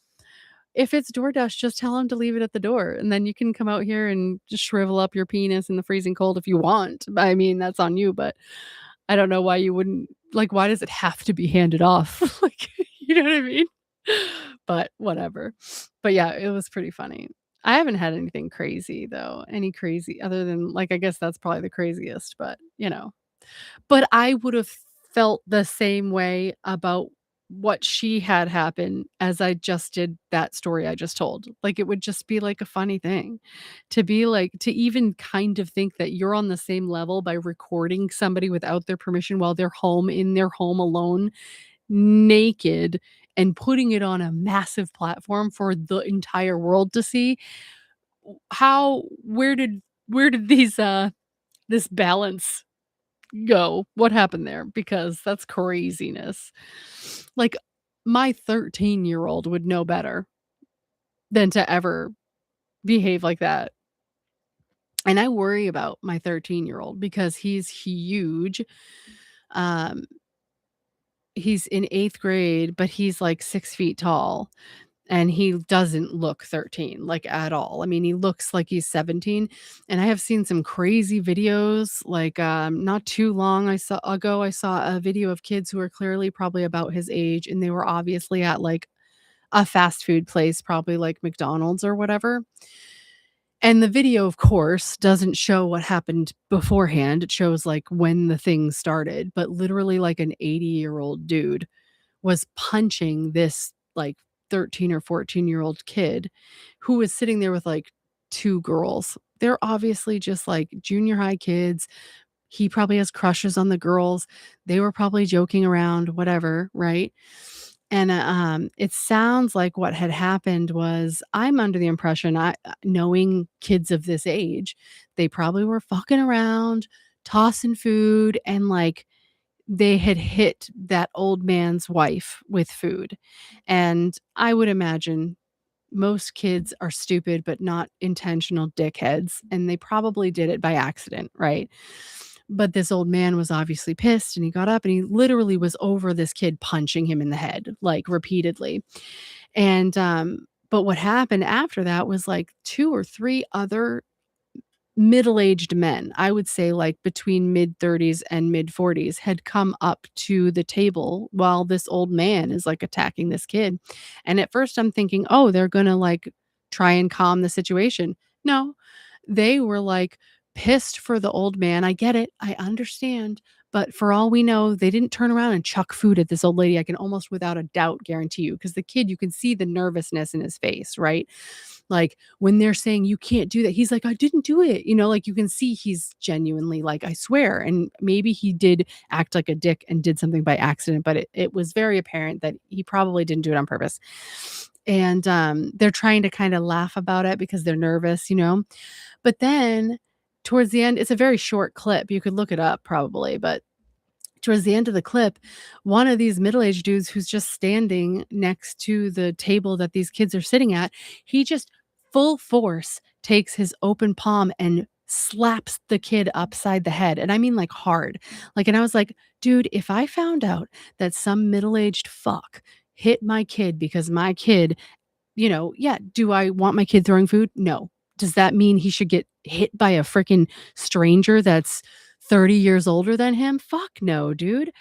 if it's DoorDash, just tell him to leave it at the door, and then you can come out here and just shrivel up your penis in the freezing cold if you want. I mean, that's on you, but I don't know why you wouldn't, like, why does it have to be handed off? Like, you know what I mean? But whatever. But yeah, it was pretty funny. I haven't had anything crazy though. Any crazy other than, like, I guess that's probably the craziest, but. But I would have felt the same way about what she had happen as I just did that story I just told. Like, it would just be, like, a funny thing to be, like, to even kind of think that you're on the same level by recording somebody without their permission while they're home in their home alone, naked, and putting it on a massive platform for the entire world to see. How where did this balance go? What happened there? Because that's craziness. Like, my 13-year-old would know better than to ever behave like that. And I worry about my 13-year-old because he's huge. Um, he's in 8th grade, but he's like 6 feet tall. And he doesn't look 13, like, at all. I mean, he looks like he's 17, and I have seen some crazy videos, like, not too long I saw a video of kids who are clearly probably about his age, and they were obviously at, like, a fast food place, probably like McDonald's or whatever. And the video, of course, doesn't show what happened beforehand. It shows, like, when the thing started, but literally, like, an 80-year-old dude was punching this, like, 13 or 14-year-old kid who was sitting there with, like, 2 girls. They're obviously just, like, junior high kids. He probably has crushes on the girls. They were probably joking around, whatever, right? And, it sounds like what had happened was I'm under the impression knowing kids of this age, they probably were fucking around, tossing food, and, like, they had hit that old man's wife with food. And I would imagine most kids are stupid, but not intentional dickheads, and they probably did it by accident, right? But this old man was obviously pissed, and he got up and he literally was over this kid punching him in the head, like, repeatedly. And, but what happened after that was, like, 2 or 3 other middle-aged men, I would say, like, between mid-30s and mid-40s, had come up to the table while this old man is, like, attacking this kid. And at first I'm thinking, "Oh, they're gonna, like, try and calm the situation." No, they were, like, pissed for the old man. I get it, I understand, but for all we know, they didn't turn around and chuck food at this old lady. I can almost without a doubt guarantee you, because the kid, you can see the nervousness in his face, right? Like, when they're saying, "You can't do that," he's like, "I didn't do it." Like, you can see he's genuinely like, "I swear." And maybe he did act like a dick and did something by accident, but it was very apparent that he probably didn't do it on purpose. And, they're trying to kinda laugh about it because they're nervous. But then towards the end, it's a very short clip. You could look it up probably, but towards the end of the clip, one of these middle-aged dudes who's just standing next to the table that these kids are sitting at, he just full force takes his open palm and slaps the kid upside the head. And I mean, like, hard. Like, and I was like, dude, if I found out that some middle-aged fuck hit my kid because my kid, yeah, do I want my kid throwing food? No. Does that mean he should get hit by a freaking stranger that's 30 years older than him? Fuck no, dude.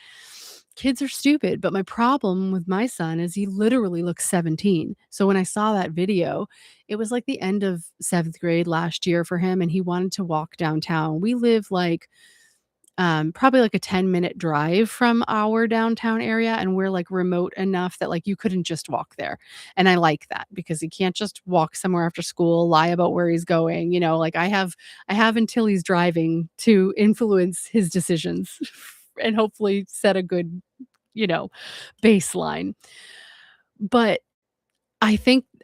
Kids are stupid. But my problem with my son is he literally looks 17. So when I saw that video, it was like the end of 7th grade last year for him, and he wanted to walk downtown. We live like probably like a 10-minute drive from our downtown area, and we're like remote enough that like you couldn't just walk there. And I like that because he can't just walk somewhere after school, lie about where he's going, like I have until he's driving to influence his decisions and hopefully set a good, baseline. But I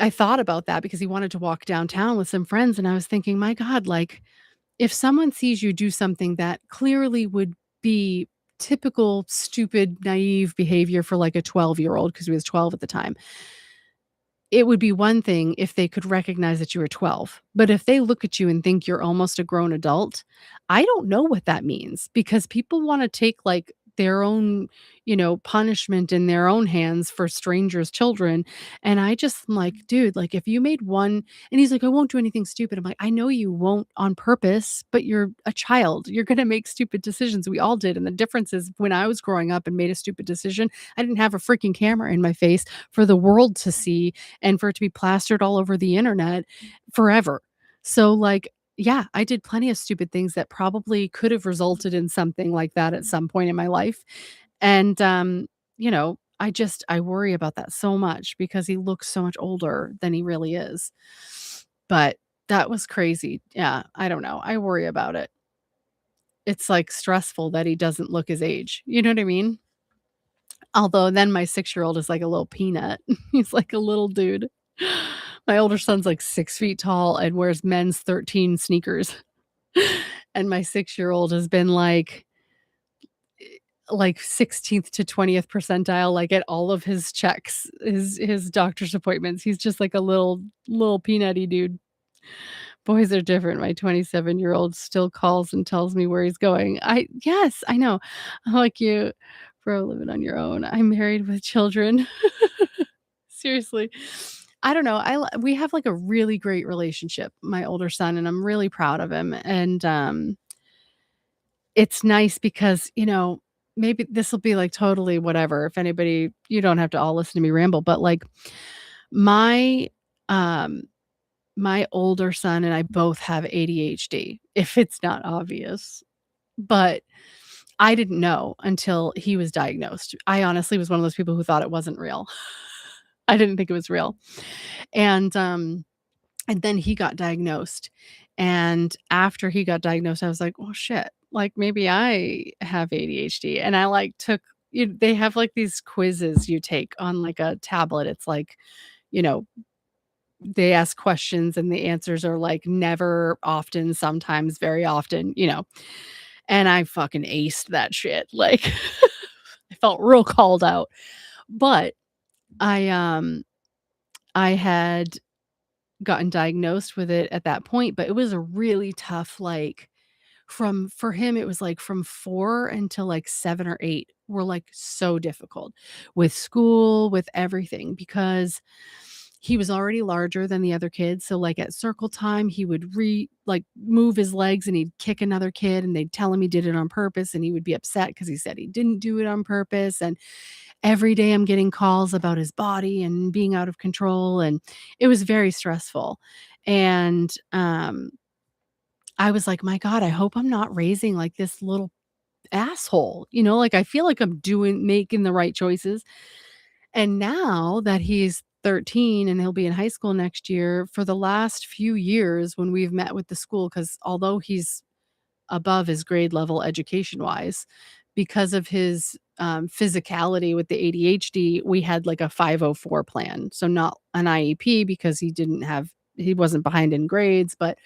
thought about that because he wanted to walk downtown with some friends, and I was thinking, my God, like if someone sees you do something that clearly would be typical stupid, naive behavior for like a 12-year-old, because he was 12 at the time, it would be one thing if they could recognize that you were 12. But if they look at you and think you're almost a grown adult, I don't know what that means, because people want to take like their own, punishment in their own hands for strangers' children. And I just am like, dude, like if you made one, and he's like, I won't do anything stupid. I'm like, I know you won't on purpose, but you're a child. You're going to make stupid decisions. We all did. And the difference is when I was growing up and made a stupid decision, I didn't have a freaking camera in my face for the world to see and for it to be plastered all over the internet forever. So like, yeah, I did plenty of stupid things that probably could have resulted in something like that at some point in my life. And I worry about that so much because he looks so much older than he really is. But that was crazy. Yeah, I don't know. I worry about it. It's like stressful that he doesn't look his age. You know what I mean? Although then my 6-year-old is like a little peanut. He's like a little dude. My older son's like 6 feet tall and wears men's 13 sneakers. And my 6-year-old has been like 16th to 20th percentile, like at all of his checks, his doctor's appointments. He's just like a little peanutty dude. Boys are different. My 27-year-old still calls and tells me where he's going. Yes, I know. I'm like, you bro, living on your own. I'm married with children. Seriously. I don't know. We have like a really great relationship, my older son, and I'm really proud of him. And it's nice because, maybe this will be like totally whatever. If anybody, you don't have to all listen to me ramble, but like my um my older son and I both have ADHD, if it's not obvious. But I didn't know until he was diagnosed. I honestly was one of those people who thought it wasn't real. I didn't think it was real. And then he got diagnosed. And after he got diagnosed, I was like, "Oh shit, like maybe I have ADHD." And I like they have like these quizzes you take on like a tablet. It's like, you know, they ask questions and the answers are like never, often, sometimes, very often. And I fucking aced that shit. Like I felt real called out. But I had gotten diagnosed with it at that point, but it was a really tough, like for him, it was like from 4 until like 7 or 8 were like so difficult with school, with everything, because he was already larger than the other kids. So like at circle time, he would move his legs and he'd kick another kid and they'd tell him he did it on purpose and he would be upset because he said he didn't do it on purpose. And every day I'm getting calls about his body and being out of control, and it was very stressful. And I was like, my God, I hope I'm not raising like this little asshole. Like I feel like I'm making the right choices. And now that he's 13 and he'll be in high school next year, for the last few years when we've met with the school, because although he's above his grade level education wise, because of his physicality with the ADHD, we had like a 504 plan. So not an IEP because he wasn't behind in grades, but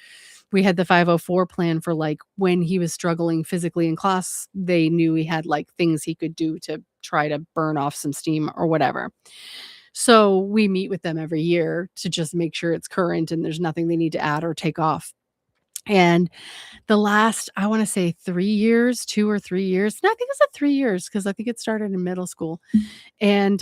we had the 504 plan for like when he was struggling physically in class, they knew he had like things he could do to try to burn off some steam or whatever. So we meet with them every year to just make sure it's current and there's nothing they need to add or take off. And the last, I want to say 3 years, 2 or 3 years. No, I think it's at 3 years because I think it started in middle school. And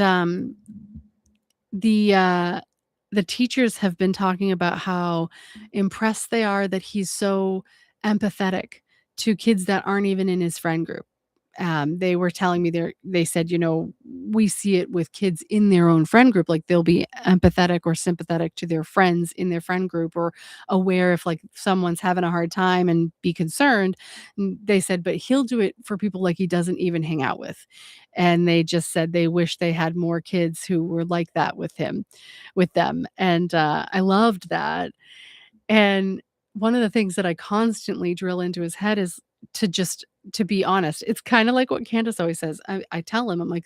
the teachers have been talking about how impressed they are that he's so empathetic to kids that aren't even in his friend group. They were telling me they said, we see it with kids in their own friend group. Like they'll be empathetic or sympathetic to their friends in their friend group, or aware if like someone's having a hard time and be concerned. And they said, but he'll do it for people like he doesn't even hang out with. And they just said they wish they had more kids who were like that with them. And I loved that. And one of the things that I constantly drill into his head is to be honest. It's kind of like what Candace always says. I tell him, I'm like,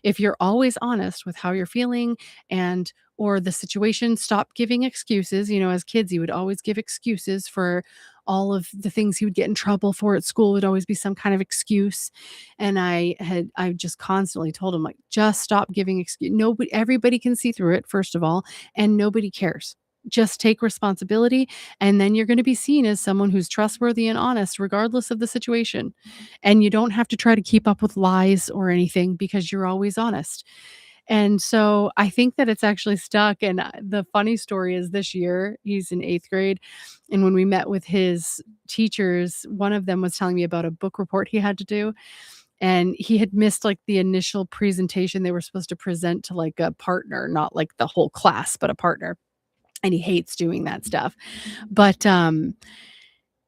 if you're always honest with how you're feeling and or the situation, stop giving excuses. As kids, he would always give excuses for all of the things he would get in trouble for at school. Would always be some kind of excuse. And I just constantly told him, like, just stop giving excuse. Nobody, everybody can see through it, first of all, and nobody cares. Just take responsibility, and then you're going to be seen as someone who's trustworthy and honest regardless of the situation. And you don't have to try to keep up with lies or anything because you're always honest. And so I think that it's actually stuck. And the funny story is, this year he's in 8th grade, and when we met with his teachers, one of them was telling me about a book report he had to do, and he had missed like the initial presentation. They were supposed to present to like a partner, not like the whole class, but a partner. And he hates doing that stuff. But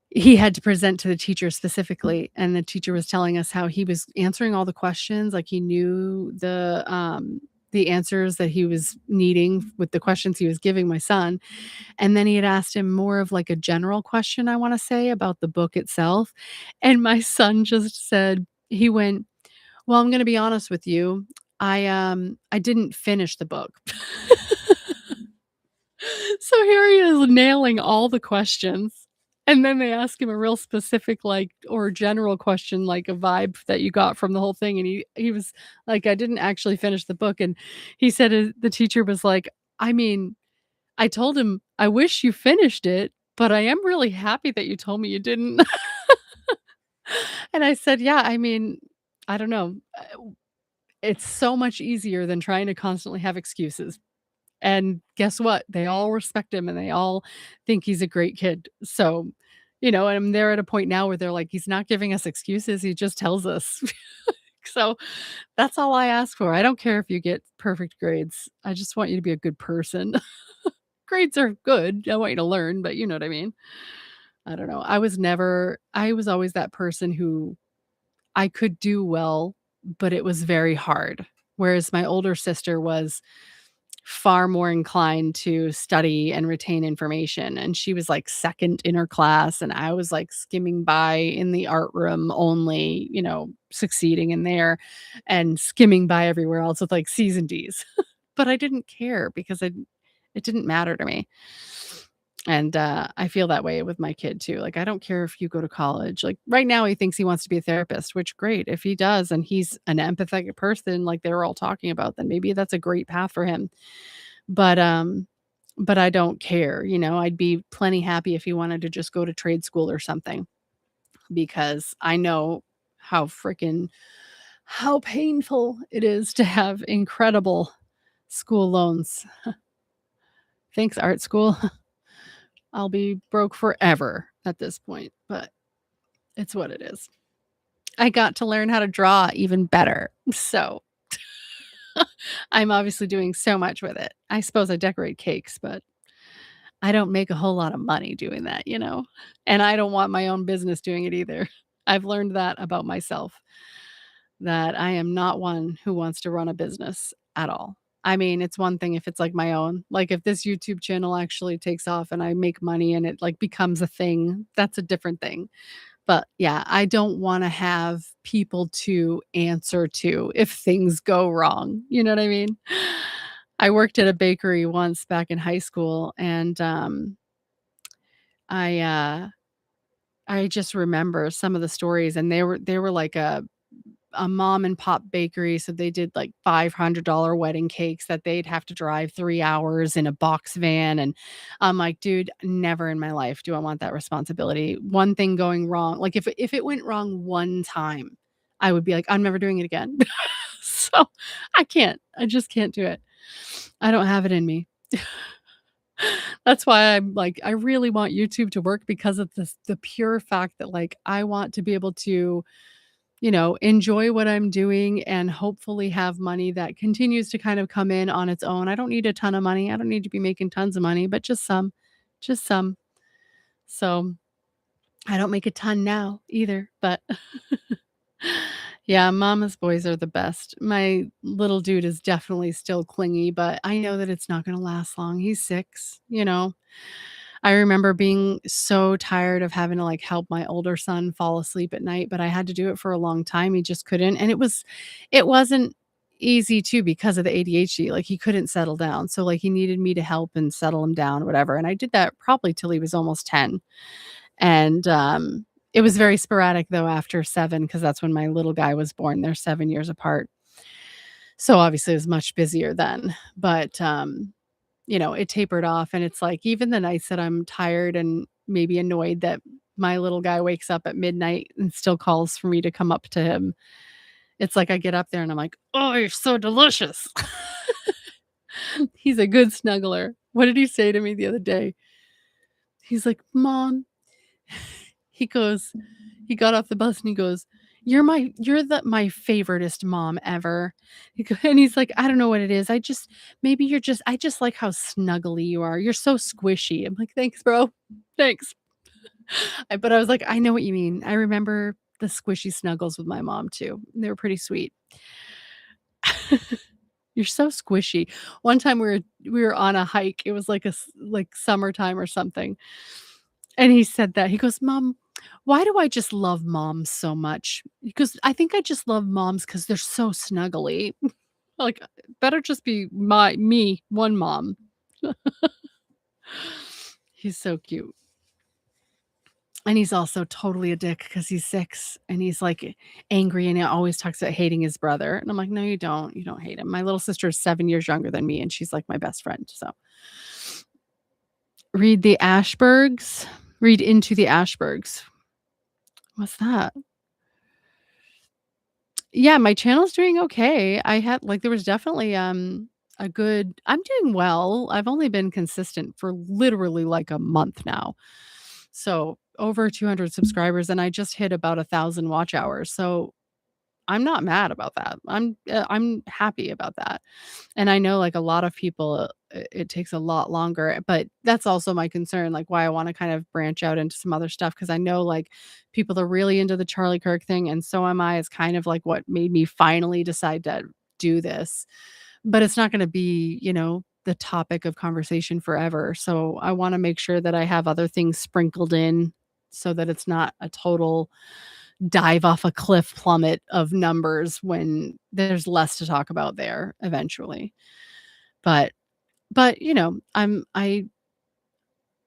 he had to present to the teacher specifically, and the teacher was telling us how he was answering all the questions, like he knew the answers that he was needing with the questions he was giving my son. And then he had asked him more of like a general question, I want to say, about the book itself. And my son just said, he went, "Well, I'm going to be honest with you. I didn't finish the book." So here he is nailing all the questions. And then they ask him a real specific, like, or general question, like a vibe that you got from the whole thing. And he was like, "I didn't actually finish the book." And he said, the teacher was like, "I mean, I told him, I wish you finished it, but I am really happy that you told me you didn't." And I said, "Yeah, I mean, I don't know. It's so much easier than trying to constantly have excuses." And guess what? They all respect him and they all think he's a great kid. So, and they're at a point now where they're like, he's not giving us excuses. He just tells us. So that's all I ask for. I don't care if you get perfect grades. I just want you to be a good person. Grades are good. I want you to learn, but you know what I mean? I don't know. I was always that person who I could do well, but it was very hard. Whereas my older sister was far more inclined to study and retain information. And she was like second in her class, and I was like skimming by in the art room only, succeeding in there and skimming by everywhere else with like C's and D's. But I didn't care because it didn't matter to me. And I feel that way with my kid too. Like, I don't care if you go to college. Like right now, he thinks he wants to be a therapist, which great. If he does, and he's an empathetic person, like they were all talking about, then maybe that's a great path for him. But I don't care. I'd be plenty happy if he wanted to just go to trade school or something, because I know how painful it is to have incredible school loans. Thanks, art school. I'll be broke forever at this point, but it's what it is. I got to learn how to draw even better. So I'm obviously doing so much with it. I suppose I decorate cakes, but I don't make a whole lot of money doing that, and I don't want my own business doing it either. I've learned that about myself, that I am not one who wants to run a business at all. I mean, it's one thing if it's like my own, like if this YouTube channel actually takes off and I make money and it like becomes a thing, that's a different thing. But yeah, I don't want to have people to answer to if things go wrong. You know what I mean? I worked at a bakery once back in high school, and I I just remember some of the stories, and they were like a mom and pop bakery, so they did like $500 wedding cakes that they'd have to drive 3 hours in a box van. And I'm like, dude, never in my life do I want that responsibility. One thing going wrong, like if it went wrong one time, I would be like, I'm never doing it again. So I just can't do it. I don't have it in me. That's why I'm like, I really want YouTube to work because of the pure fact that, like, I want to be able to, enjoy what I'm doing and hopefully have money that continues to kind of come in on its own. I don't need a ton of money. I don't need to be making tons of money, but just some. Just some. So, I don't make a ton now either, but yeah, mama's boys are the best. My little dude is definitely still clingy, but I know that it's not gonna last long. He's 6. I remember being so tired of having to, like, help my older son fall asleep at night, but I had to do it for a long time. He just couldn't, and it wasn't easy too because of the ADHD. Like, he couldn't settle down. So, like, he needed me to help and settle him down, whatever, and I did that probably till he was almost 10. And, it was very sporadic though after 7 because that's when my little guy was born. They're 7 years apart. So, obviously, it was much busier then. But, it tapered off, and it's like even the nights that I'm tired and maybe annoyed that my little guy wakes up at midnight and still calls for me to come up to him, it's like I get up there and I'm like, "Oh, you're so delicious." He's a good snuggler. What did he say to me the other day? He's like, "Mom," he goes he got off the bus and he goes, you're my favoriteest mom ever." And he's like, "I don't know what it is. I just like how snuggly you are. You're so squishy." I'm like, "Thanks, bro. Thanks." But I was like, "I know what you mean. I remember the squishy snuggles with my mom too. They were pretty sweet." You're so squishy. One time we were on a hike. It was like like summertime or something. And he said that. He goes, "Mom, why do I just love moms so much?" Because I think I just love moms because 'cause they're so snuggly." Like, better just be me, one mom. He's so cute. And he's also totally a dick because he's 6 and he's, like, angry and he always talks about hating his brother. And I'm like, "No, you don't. You don't hate him." My little sister is 7 years younger than me, and she's, like, my best friend, so. Read into the Ashbergs. What's that? Yeah, my channel's doing okay. I had like, there was definitely, a good I'm doing well. I've only been consistent for literally, like, a month now. So, over 200 subscribers, and I just hit about 1,000 watch hours, so I'm not mad about that. I'm happy about that. And I know, like, a lot of people, it takes a lot longer, but that's also my concern, like, why I wanna kind of branch out into some other stuff because I know, like, people are really into the Charlie Kirk thing, and so am I. It's kind of like what made me finally decide to do this. But it's not gonna be, the topic of conversation forever, so I wanna make sure that I have other things sprinkled in so that it's not a total dive off a cliff plummet of numbers when there's less to talk about there eventually. But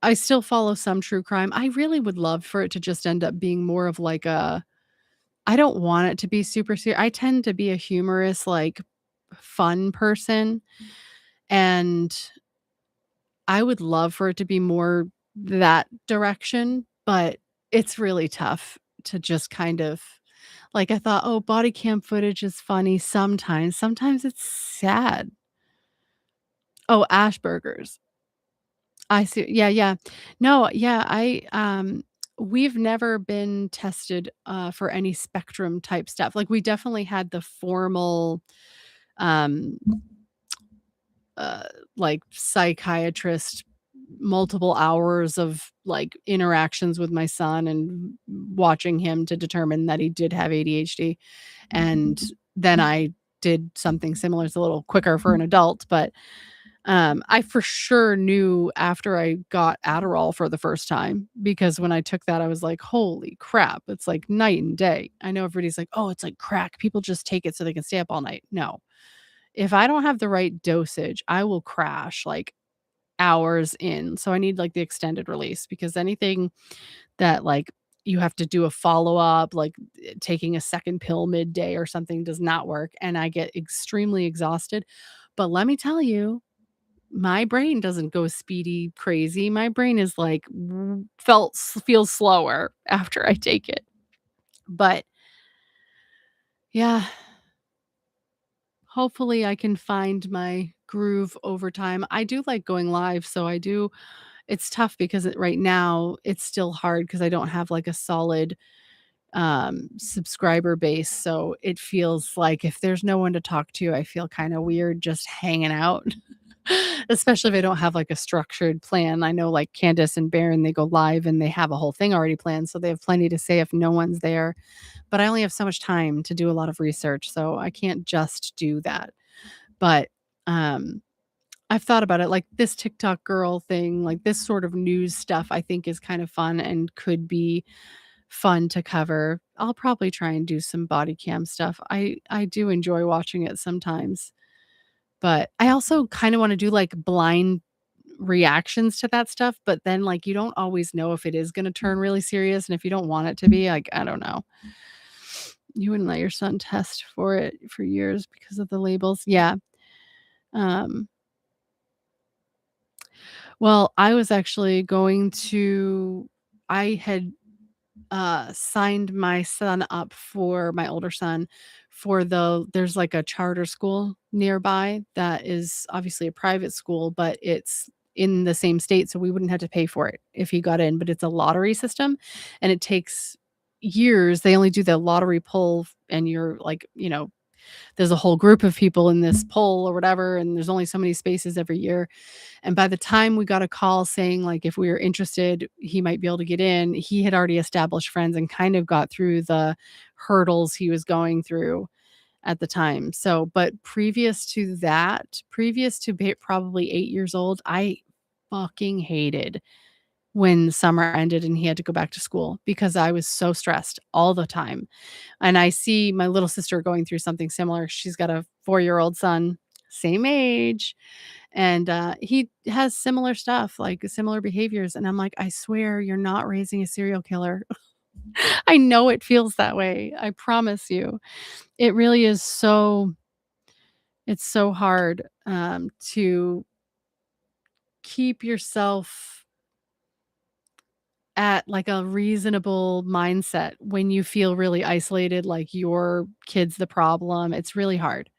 I still follow some true crime. I really would love for it to just end up being more of like a I don't want it to be super serious. I tend to be a humorous, like, fun person, and I would love for it to be more that direction, but it's really tough to just kind of like, I thought, "Oh, body cam footage is funny sometimes." Sometimes it's sad. Oh, Ashburgers. I see. Yeah, yeah. No, yeah, we've never been tested, for any spectrum type stuff. Like, we definitely had the formal, um, uh, like, psychiatrist, multiple hours of, like, interactions with my son and watching him to determine that he did have ADHD, and then I did something similar. It's a little quicker for an adult, but I for sure knew after I got Adderall for the first time, because when I took that, I was like, "Holy crap, it's like night and day." I know everybody's like, "Oh, it's like crack. People just take it so they can stay up all night." No. If I don't have the right dosage, I will crash like hours in. So I need like the extended release because anything that like you have to do a follow-up, like taking a second pill midday or something does not work, and I get extremely exhausted. But let me tell you, my brain doesn't go speedy crazy. My brain is like feels slower after I take it. But yeah, hopefully I can find my groove over time. I do like going live, so I do it's tough because right now it's still hard because I don't have like a solid subscriber base. So it feels like if there's no one to talk to, I feel kind of weird just hanging out. Especially if I don't have like a structured plan. I know like Candace and Baron, they go live and they have a whole thing already planned. So they have plenty to say if no one's there. But I only have so much time to do a lot of research. So I can't just do that. But I've thought about it, like this TikTok girl thing, like this sort of news stuff I think is kind of fun and could be fun to cover. I'll probably try and do some body cam stuff. I do enjoy watching it sometimes. But I also kind of want to do like blind reactions to that stuff, but then like you don't always know if it is going to turn really serious, and if you don't want it to be, like I don't know. You wouldn't let your son test for it for years because of the labels. Yeah. Um Well, I was actually going to I had signed my son up for my older son for there's like a charter school nearby that is obviously a private school, but it's in the same state, so we wouldn't have to pay for it if he got in, but it's a lottery system and it takes years. They only do the lottery pull and you're like, there's a whole group of people in this poll or whatever, and there's only so many spaces every year. And by the time we got a call saying like if we were interested, he might be able to get in, he had already established friends and kind of got through the hurdles he was going through at the time. So, but previous to that, probably 8 years old, I fucking hated when summer ended and he had to go back to school because I was so stressed all the time. And I see my little sister going through something similar. She's got a 4-year-old son, same age, and he has similar stuff, like similar behaviors. And I'm like, I swear you're not raising a serial killer. I know it feels that way. I promise you. It really is it's so hard to keep yourself at like a reasonable mindset when you feel really isolated, like your kid's the problem. It's really hard.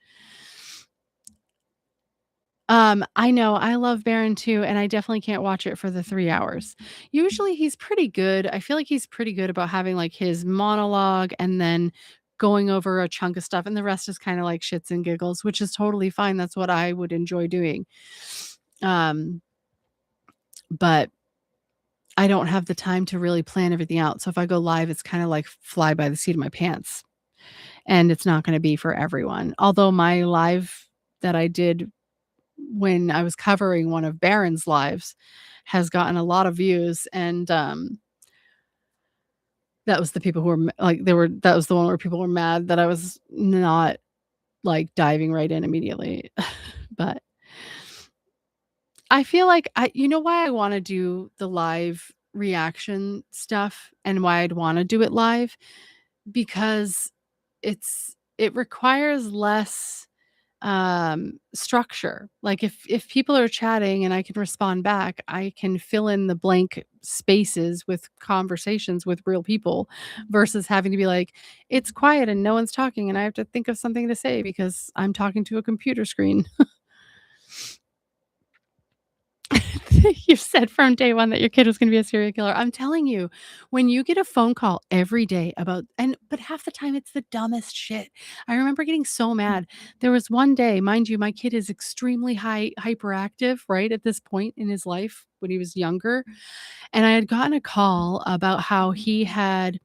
I know, I love Baron too, and I definitely can't watch it for the 3 hours. Usually he's pretty good. I feel like he's pretty good about having like his monologue and then going over a chunk of stuff, and the rest is kind of like shits and giggles, which is totally fine. That's what I would enjoy doing. Um, but I don't have the time to really plan everything out. So if I go live, it's kind of like fly by the seat of my pants. And it's not going to be for everyone. Although my live that I did when I was covering one of Baron's lives has gotten a lot of views, and that was the people who were that was the one where people were mad that I was not like diving right in immediately. But I feel like you know why I want to do the live reaction stuff and why I'd want to do it live, because it requires less structure. Like if people are chatting and I can respond back, I can fill in the blank spaces with conversations with real people versus having to be like, it's quiet and no one's talking and I have to think of something to say because I'm talking to a computer screen. You've said from day one that your kid was going to be a serial killer. I'm telling you, when you get a phone call every day but half the time it's the dumbest shit. I remember getting so mad. There was one day, mind you, my kid is extremely hyperactive, right? At this point in his life when he was younger. And I had gotten a call about how he had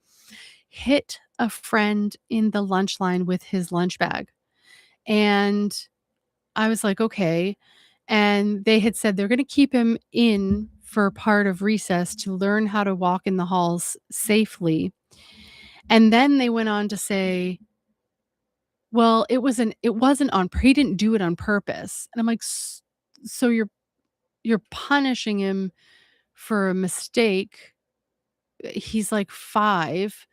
hit a friend in the lunch line with his lunch bag. And I was like, okay. And they had said they're going to keep him in for part of recess to learn how to walk in the halls safely. And then they went on to say, well, it wasn't he didn't do it on purpose. And I'm like, so you're punishing him for a mistake. He's like 5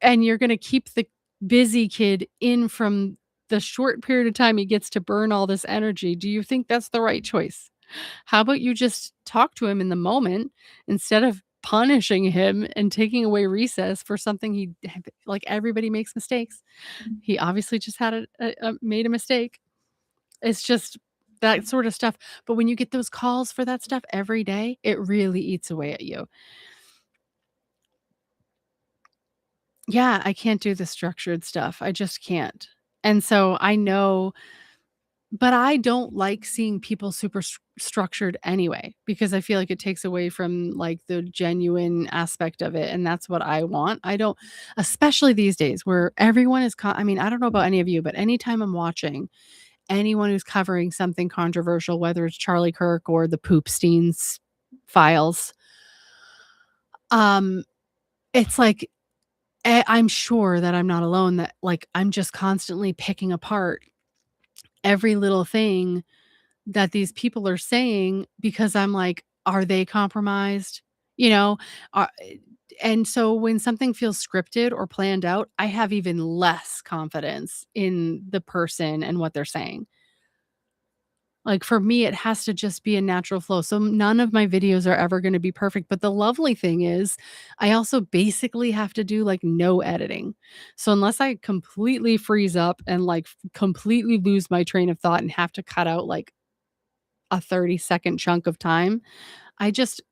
and you're going to keep the busy kid in from the short period of time he gets to burn all this energy. Do you think that's the right choice? How about you just talk to him in the moment instead of punishing him and taking away recess for something like everybody makes mistakes. He obviously just had made a mistake. It's just that sort of stuff. But when you get those calls for that stuff every day, it really eats away at you. Yeah, I can't do the structured stuff. I just can't. And so I know, but I don't like seeing people super structured anyway, because I feel like it takes away from like the genuine aspect of it. And that's what I want. I don't, especially these days where everyone is, I mean, I don't know about any of you, but anytime I'm watching anyone who's covering something controversial, whether it's Charlie Kirk or the Poopstein's files, it's like, I'm sure that I'm not alone, that like I'm just constantly picking apart every little thing that these people are saying, because I'm like, are they compromised? You know, are, and so when something feels scripted or planned out, I have even less confidence in the person and what they're saying. Like for me, it has to just be a natural flow. So none of my videos are ever going to be perfect. But the lovely thing is, I also basically have to do like no editing. So unless I completely freeze up and like completely lose my train of thought and have to cut out like a 30-second chunk of time, I just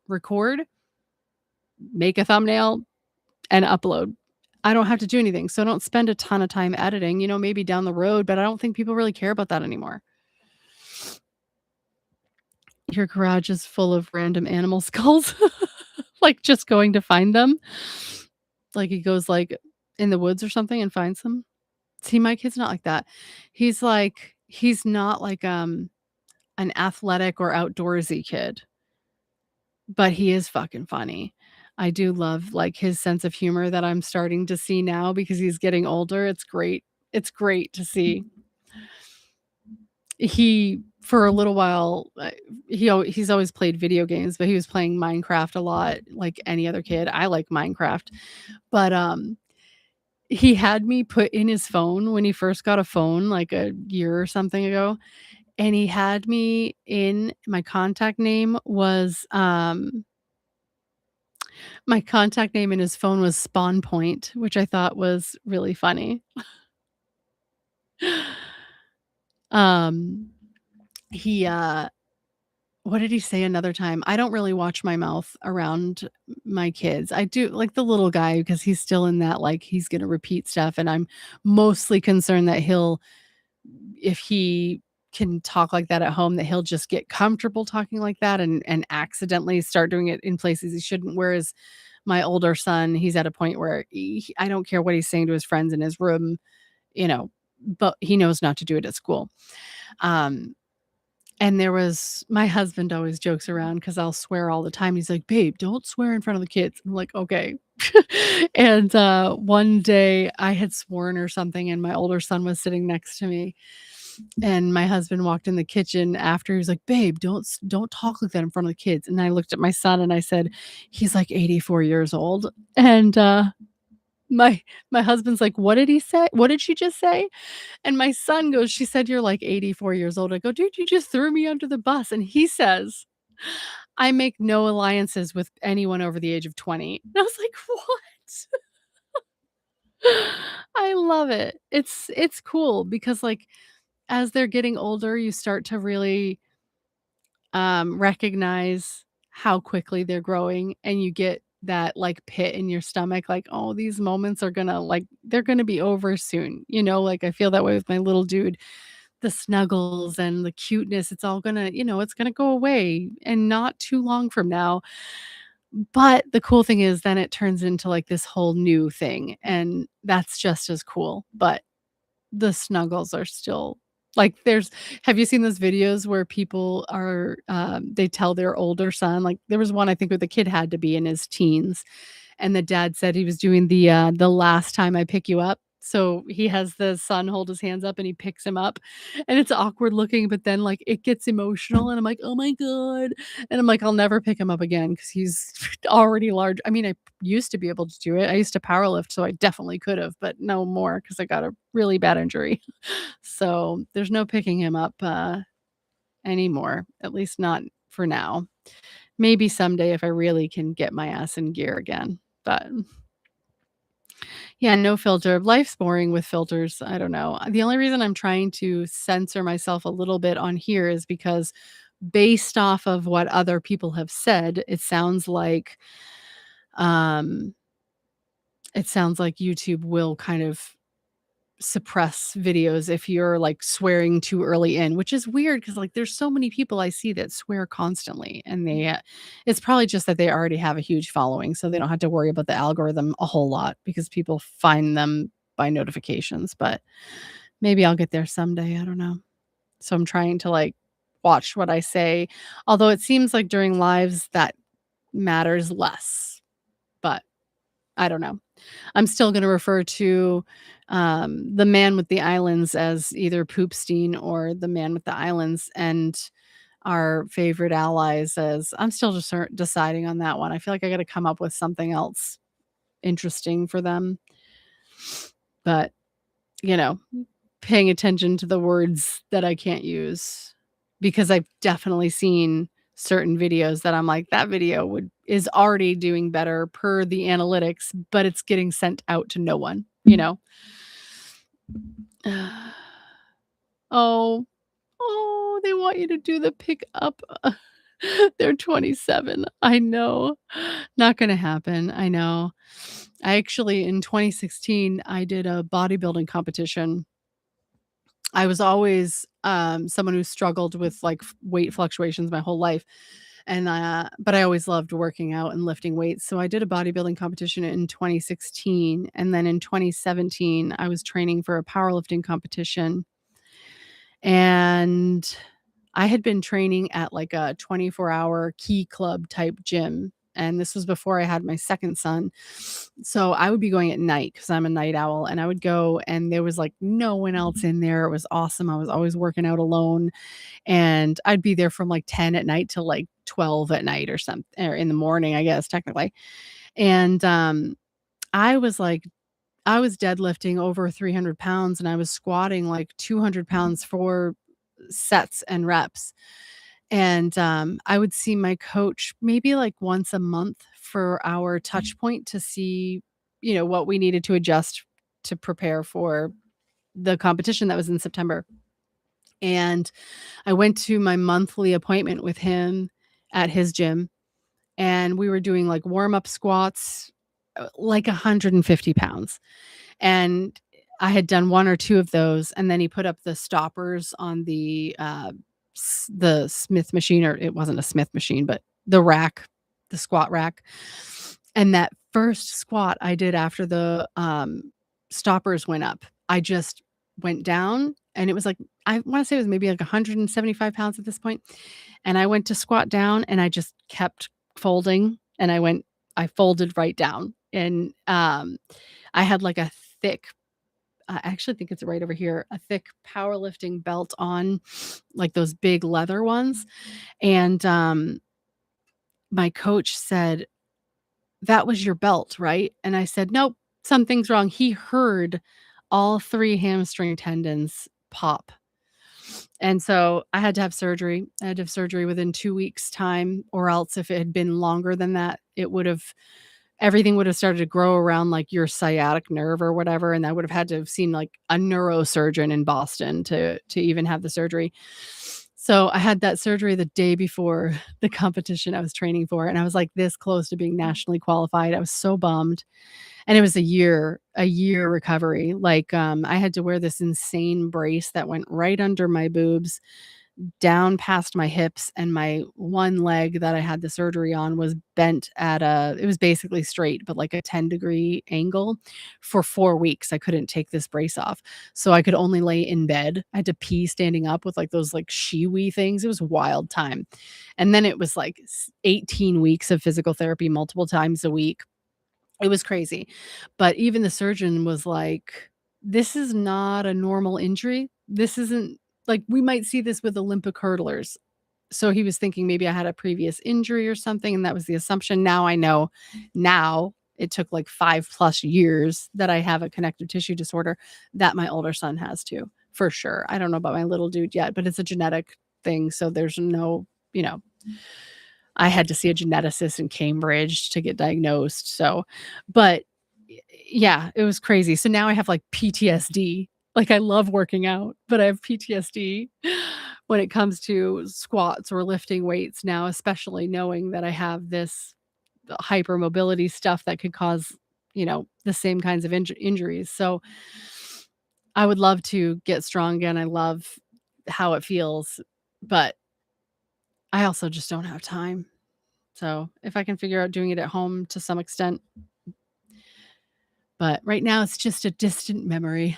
record, make a thumbnail, and upload. I don't have to do anything. So I don't spend a ton of time editing, maybe down the road, but I don't think people really care about that anymore. Your garage is full of random animal skulls, like just going to find them. Like he goes like in the woods or something and finds them. See, my kid's not like that. He's not like an athletic or outdoorsy kid, but he is fucking funny. I do love like his sense of humor that I'm starting to see now because he's getting older. It's great. It's great to see. He, for a little while, he's always played video games, but he was playing Minecraft a lot like any other kid. I like Minecraft. But he had me put in his phone when he first got a phone like a year or something ago, and he had me in my contact name was my contact name in his phone was Spawn Point, which I thought was really funny. um he what did he say another time? I don't really watch my mouth around my kids. I do like the little guy because he's still in that like he's going to repeat stuff, and I'm mostly concerned that if he can talk like that at home, that he'll just get comfortable talking like that and accidentally start doing it in places he shouldn't. Whereas my older son, he's at a point where I don't care what he's saying to his friends in his room, but he knows not to do it at school. And my husband always jokes around because I'll swear all the time. He's like, babe, don't swear in front of the kids. I'm like, okay. And one day I had sworn or something, and my older son was sitting next to me. And my husband walked in the kitchen after. He was like, babe, don't talk like that in front of the kids. And I looked at my son and I said, he's like 84 years old. And my husband's like, what did he say? What did she just say? And my son goes, she said you're like 84 years old. I go, dude, you just threw me under the bus. And he says, I make no alliances with anyone over the age of 20. And I was like, what? I love it. It's cool because like as they're getting older, you start to really recognize how quickly they're growing, and you get that like pit in your stomach, like, oh, these moments are gonna like they're gonna be over soon. Like I feel that way with my little dude. The snuggles and the cuteness, it's all gonna, it's gonna go away and not too long from now. But the cool thing is then it turns into like this whole new thing, and that's just as cool. But the snuggles are still like have you seen those videos where people are they tell their older son, like there was one I think where the kid had to be in his teens, and the dad said he was doing the last time I pick you up. So he has the son hold his hands up and he picks him up, and it's awkward looking, but then like it gets emotional and I'm like, oh my God. And I'm like, I'll never pick him up again because he's already large. I mean, I used to be able to do it. I used to power lift, so I definitely could have, but no more because I got a really bad injury. So there's no picking him up anymore, at least not for now. Maybe someday if I really can get my ass in gear again. But Yeah, no filter. Life's boring with filters. I don't know. The only reason I'm trying to censor myself a little bit on here is because based off of what other people have said, um it sounds like YouTube will kind of suppress videos if you're like swearing too early in, which is weird because like there's so many people I see that swear constantly and it's probably just that they already have a huge following so they don't have to worry about the algorithm a whole lot because people find them by notifications, but maybe I'll get there someday, I don't know. So I'm trying to like watch what I say, although it seems like during lives that matters less, but I don't know. I'm still gonna refer to, the man with the islands as either Poopstein or the man with the islands, and our favorite allies as I'm still just deciding on that one. I feel like I gotta come up with something else interesting for them. But, you know, paying attention to the words that I can't use because I've definitely seen certain videos that I'm like, that video is already doing better per the analytics, but it's getting sent out to no one, you know? Oh, oh, they want you to do the pick up. They're 27. I know. Not gonna happen. I know. I actually in 2016, I did a bodybuilding competition. I was always, someone who struggled with, like, weight fluctuations my whole life, and, but I always loved working out and lifting weights, so I did a bodybuilding competition in 2016, and then in 2017, I was training for a powerlifting competition, and I had been training at, like, a 24-hour key club type gym, and this was before I had my second son. So I would be going at night because 'cause I'm a night owl, and I would go, and there was, like, no one else in there. It was awesome. I was always working out alone, and I'd be there from, like, 10 at night till, like, 12 at night or in the morning, I guess, technically. And, I was, like I was deadlifting over 300 pounds, and I was squatting, like, 200 pounds for sets and reps. And, I would see my coach maybe, like, once a month for our touch point to see, what we needed to adjust to prepare for the competition that was in September. And I went to my monthly appointment with him at his gym, and we were doing, like, warm-up squats, like 150 pounds. And I had done 1 or 2 of those, and then he put up the stoppers on the Smith machine, or it wasn't a Smith machine, but the rack, the squat rack. And that first squat I did after the, stoppers went up, I just went down, and it was like I wanna say it was maybe like 175 pounds at this point, and I went to squat down, and I just kept folding, and I folded right down, and, I had like a thick I actually think it's right over here, a thick powerlifting belt on, like those big leather ones, and, my coach said, "That was your belt, right?" And I said, "Nope, something's wrong." He heard all 3 hamstring tendons pop, and so I had to have surgery. I had to have surgery within 2 weeks' time, or else if it had been longer than that, everything would have started to grow around, like, your sciatic nerve or whatever, and I would have had to have seen, like, a neurosurgeon in Boston to even have the surgery. So, I had that surgery the day before the competition I was training for, and I was, like, this close to being nationally qualified. I was so bummed, and it was a year recovery. Like, I had to wear this insane brace that went right under my boobs, down past my hips, and my one leg that I had the surgery on was bent it was basically straight, but like a 10-degree angle for 4 weeks. I couldn't take this brace off. So I could only lay in bed. I had to pee standing up with like those like Shiwi things. It was a wild time. And then it was like 18 weeks of physical therapy multiple times a week. It was crazy. But even the surgeon was like, "This is not a normal injury. This isn't like, we might see this with Olympic hurdlers." So he was thinking maybe I had a previous injury or something, and that was the assumption. Now I know. Now it took like 5 plus years that I have a connective tissue disorder that my older son has too, for sure. I don't know about my little dude yet, but it's a genetic thing. So there's no, you know, I had to see a geneticist in Cambridge to get diagnosed. So, but Yeah, it was crazy. So now I have like PTSD. Like I love working out, but I have PTSD when it comes to squats or lifting weights now, especially knowing that I have this hypermobility stuff that could cause, the same kinds of injuries. So I would love to get strong again. I love how it feels, but I also just don't have time. So if I can figure out doing it at home to some extent, but right now it's just a distant memory.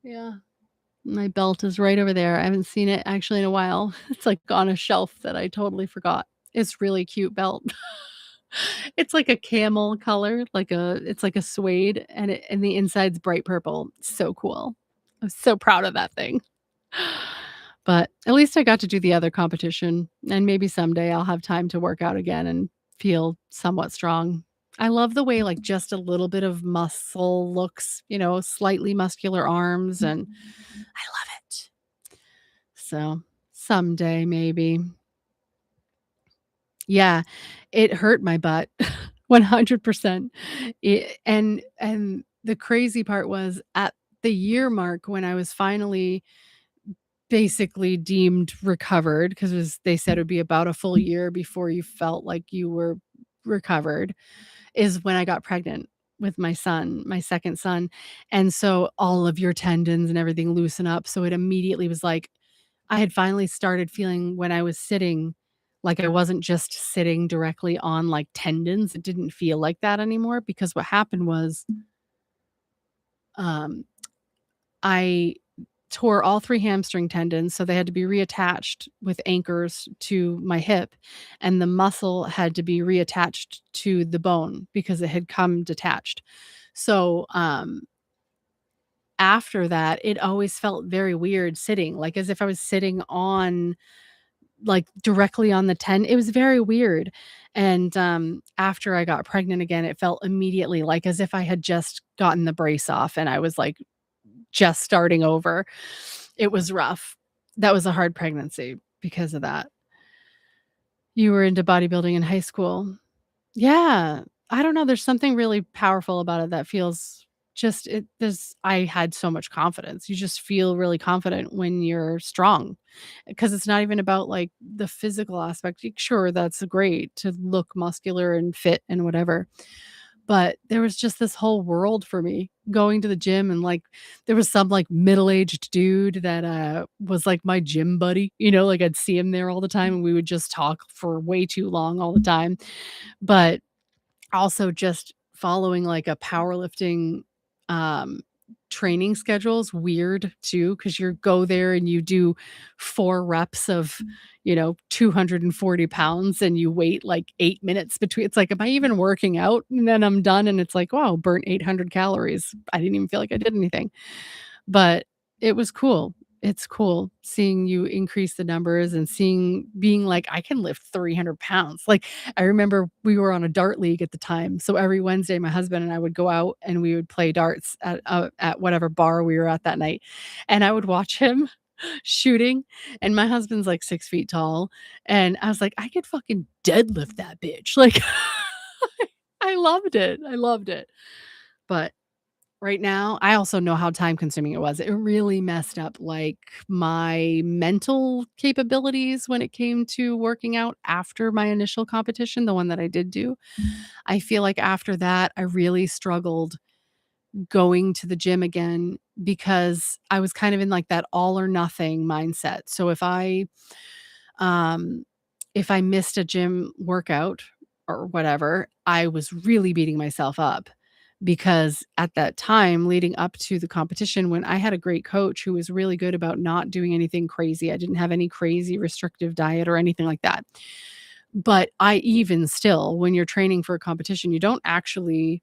Yeah. My belt is right over there. I haven't seen it actually in a while. It's like on a shelf that I totally forgot. It's really cute belt. It's like a camel color, it's like a suede and the inside's bright purple. So cool. I'm so proud of that thing. But at least I got to do the other competition, and maybe someday I'll have time to work out again and feel somewhat strong. I love the way like just a little bit of muscle looks, slightly muscular arms, and I love it. So someday maybe. Yeah, it hurt my butt 100%. And the crazy part was at the year mark when I was finally basically deemed recovered, because they said it would be about a full year before you felt like you were recovered, is when I got pregnant with my son, my second son. And so all of your tendons and everything loosen up. So it immediately was like I had finally started feeling when I was sitting, like I wasn't just sitting directly on like tendons. It didn't feel like that anymore, because what happened was um, I tore all 3 hamstring tendons, so they had to be reattached with anchors to my hip, and the muscle had to be reattached to the bone because it had come detached. So, after that, it always felt very weird sitting, like as if I was sitting on like directly on the it was very weird. And, after I got pregnant again, it felt immediately like as if I had just gotten the brace off and I was like just starting over. It was rough. That was a hard pregnancy because of that. You were into bodybuilding in high school. Yeah. I don't know, there's something really powerful about it that feels just it there's I had so much confidence. You just feel really confident when you're strong, because it's not even about, like, the physical aspect. Sure, that's great to look muscular and fit and whatever, but there was just this whole world for me going to the gym, and, like, there was some, like, middle-aged dude that, was, like, my gym buddy, like, I'd see him there all the time, and we would just talk for way too long all the time, but also just following, like, a powerlifting, um, training schedule is weird too, because you go there and you do 4 reps of, 240 pounds, and you wait, like, 8 minutes between. It's like, "Am I even working out?" And then I'm done, and it's like, "Wow, burnt 800 calories." I didn't even feel like I did anything. But it was cool. It's cool seeing you increase the numbers and being like, "I can lift 300 pounds." Like, I remember we were on a dart league at the time, so every Wednesday, my husband and I would go out and we would play darts at whatever bar we were at that night, and I would watch him shooting, and my husband's, like, 6 feet tall, and I was like, "I could fucking deadlift that bitch." Like, I loved it. I loved it. But right now, I also know how time consuming it was. It really messed up, like, my mental capabilities when it came to working out after my initial competition, the one that I did do. I feel like after that, I really struggled going to the gym again because I was kind of in, like, that all or nothing mindset. So um if I missed a gym workout or whatever, I was really beating myself up, because at that time leading up to the competition, when I had a great coach who was really good about not doing anything crazy, I didn't have any crazy restrictive diet or anything like that. But I even still, when you're training for a competition, you don't actually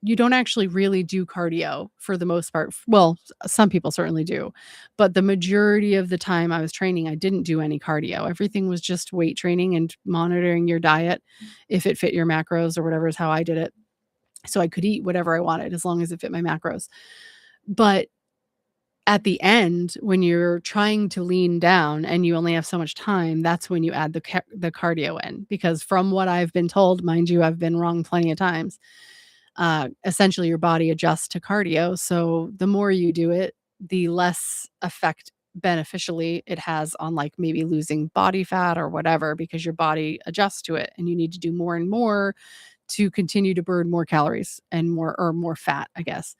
really do cardio for the most part. Well, some people certainly do, but the majority of the time I was training, I didn't do any cardio. Everything was just weight training and monitoring your diet if it fit your macros or whatever, is how I did it. So I could eat whatever I wanted as long as it fit my macros. But at the end, when you're trying to lean down and you only have so much time, that's when you add the cardio in. Because from what I've been told, mind you, I've been wrong plenty of times. Essentially, your body adjusts to cardio. So the more you do it, the less effect beneficially it has on like maybe losing body fat or whatever, because your body adjusts to it, and you need to do more and more to continue to burn more calories and more fat, I guess.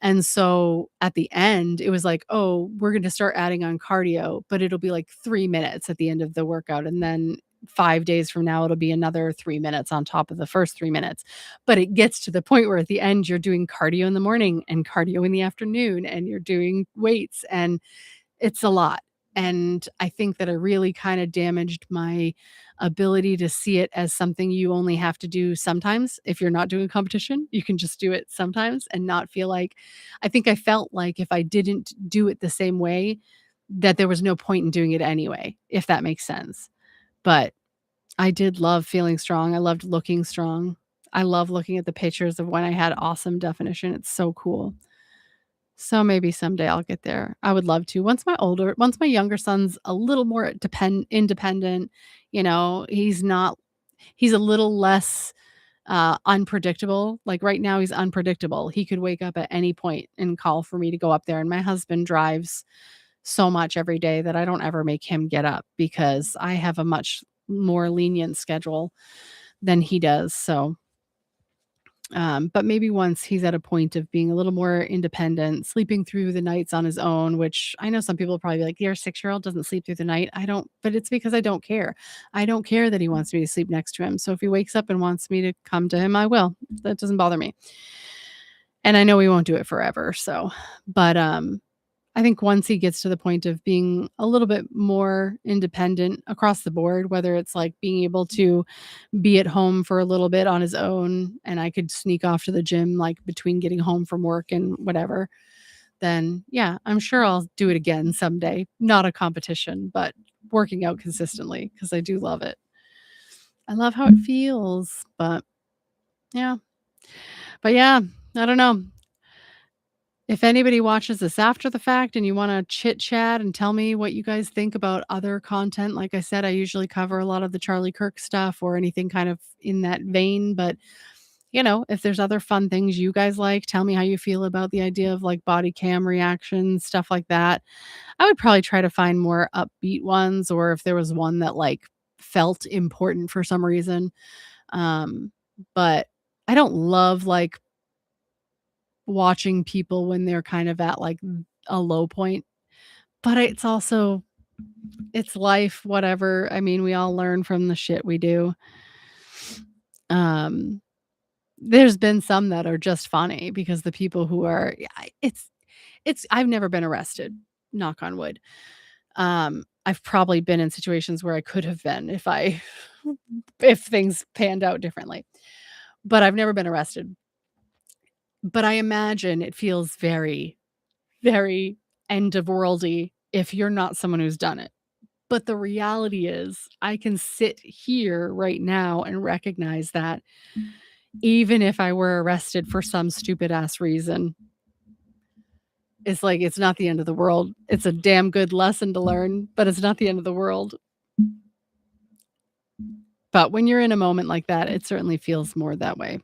And so at the end, it was like, "Oh, we're going to start adding on cardio, but it'll be like 3 minutes at the end of the workout, and then 5 days from now it'll be another 3 minutes on top of the first 3 minutes." But it gets to the point where at the end you're doing cardio in the morning and cardio in the afternoon, and you're doing weights, and it's a lot. And I think that it really kind of damaged my ability to see it as something you only have to do sometimes. If you're not doing competition, you can just do it sometimes and not feel like, I think I felt like if I didn't do it the same way, that there was no point in doing it anyway, if that makes sense. But I did love feeling strong. I loved looking strong. I love looking at the pictures of when I had awesome definition. It's so cool. So maybe someday I'll get there. I would love to. Once my younger son's a little more independent, he's a little less unpredictable. Like right now he's unpredictable. He could wake up at any point and call for me to go up there. And my husband drives so much every day that I don't ever make him get up because I have a much more lenient schedule than he does. So but maybe once he's at a point of being a little more independent, sleeping through the nights on his own, which I know some people will probably be like, your 6-year-old doesn't sleep through the night. I don't, but it's because I don't care. I don't care that he wants me to sleep next to him. So if he wakes up and wants me to come to him, I will. That doesn't bother me. And I know he won't do it forever. So, but I think once he gets to the point of being a little bit more independent across the board, whether it's like being able to be at home for a little bit on his own and I could sneak off to the gym like between getting home from work and whatever, then yeah, I'm sure I'll do it again someday. Not a competition, but working out consistently because I do love it. I love how it feels, but yeah. But yeah, I don't know. If anybody watches this after the fact and you wanna chit chat and tell me what you guys think about other content, like I said, I usually cover a lot of the Charlie Kirk stuff or anything kind of in that vein, but, if there's other fun things you guys like, tell me how you feel about the idea of, like, body cam reactions, stuff like that. I would probably try to find more upbeat ones, or if there was one that, like, felt important for some reason. But I don't love, like, watching people when they're kind of at like a low point, but it's life, whatever. I mean, we all learn from the shit we do. Um, there's been some that are just funny because the people who are, I've never been arrested, knock on wood. I've probably been in situations where I could have been if things panned out differently, but I've never been arrested. But I imagine it feels very, very end of worldy if you're not someone who's done it. But the reality is, I can sit here right now and recognize that even if I were arrested for some stupid ass reason, it's like it's not the end of the world. It's a damn good lesson to learn, but it's not the end of the world. But when you're in a moment like that, it certainly feels more that way.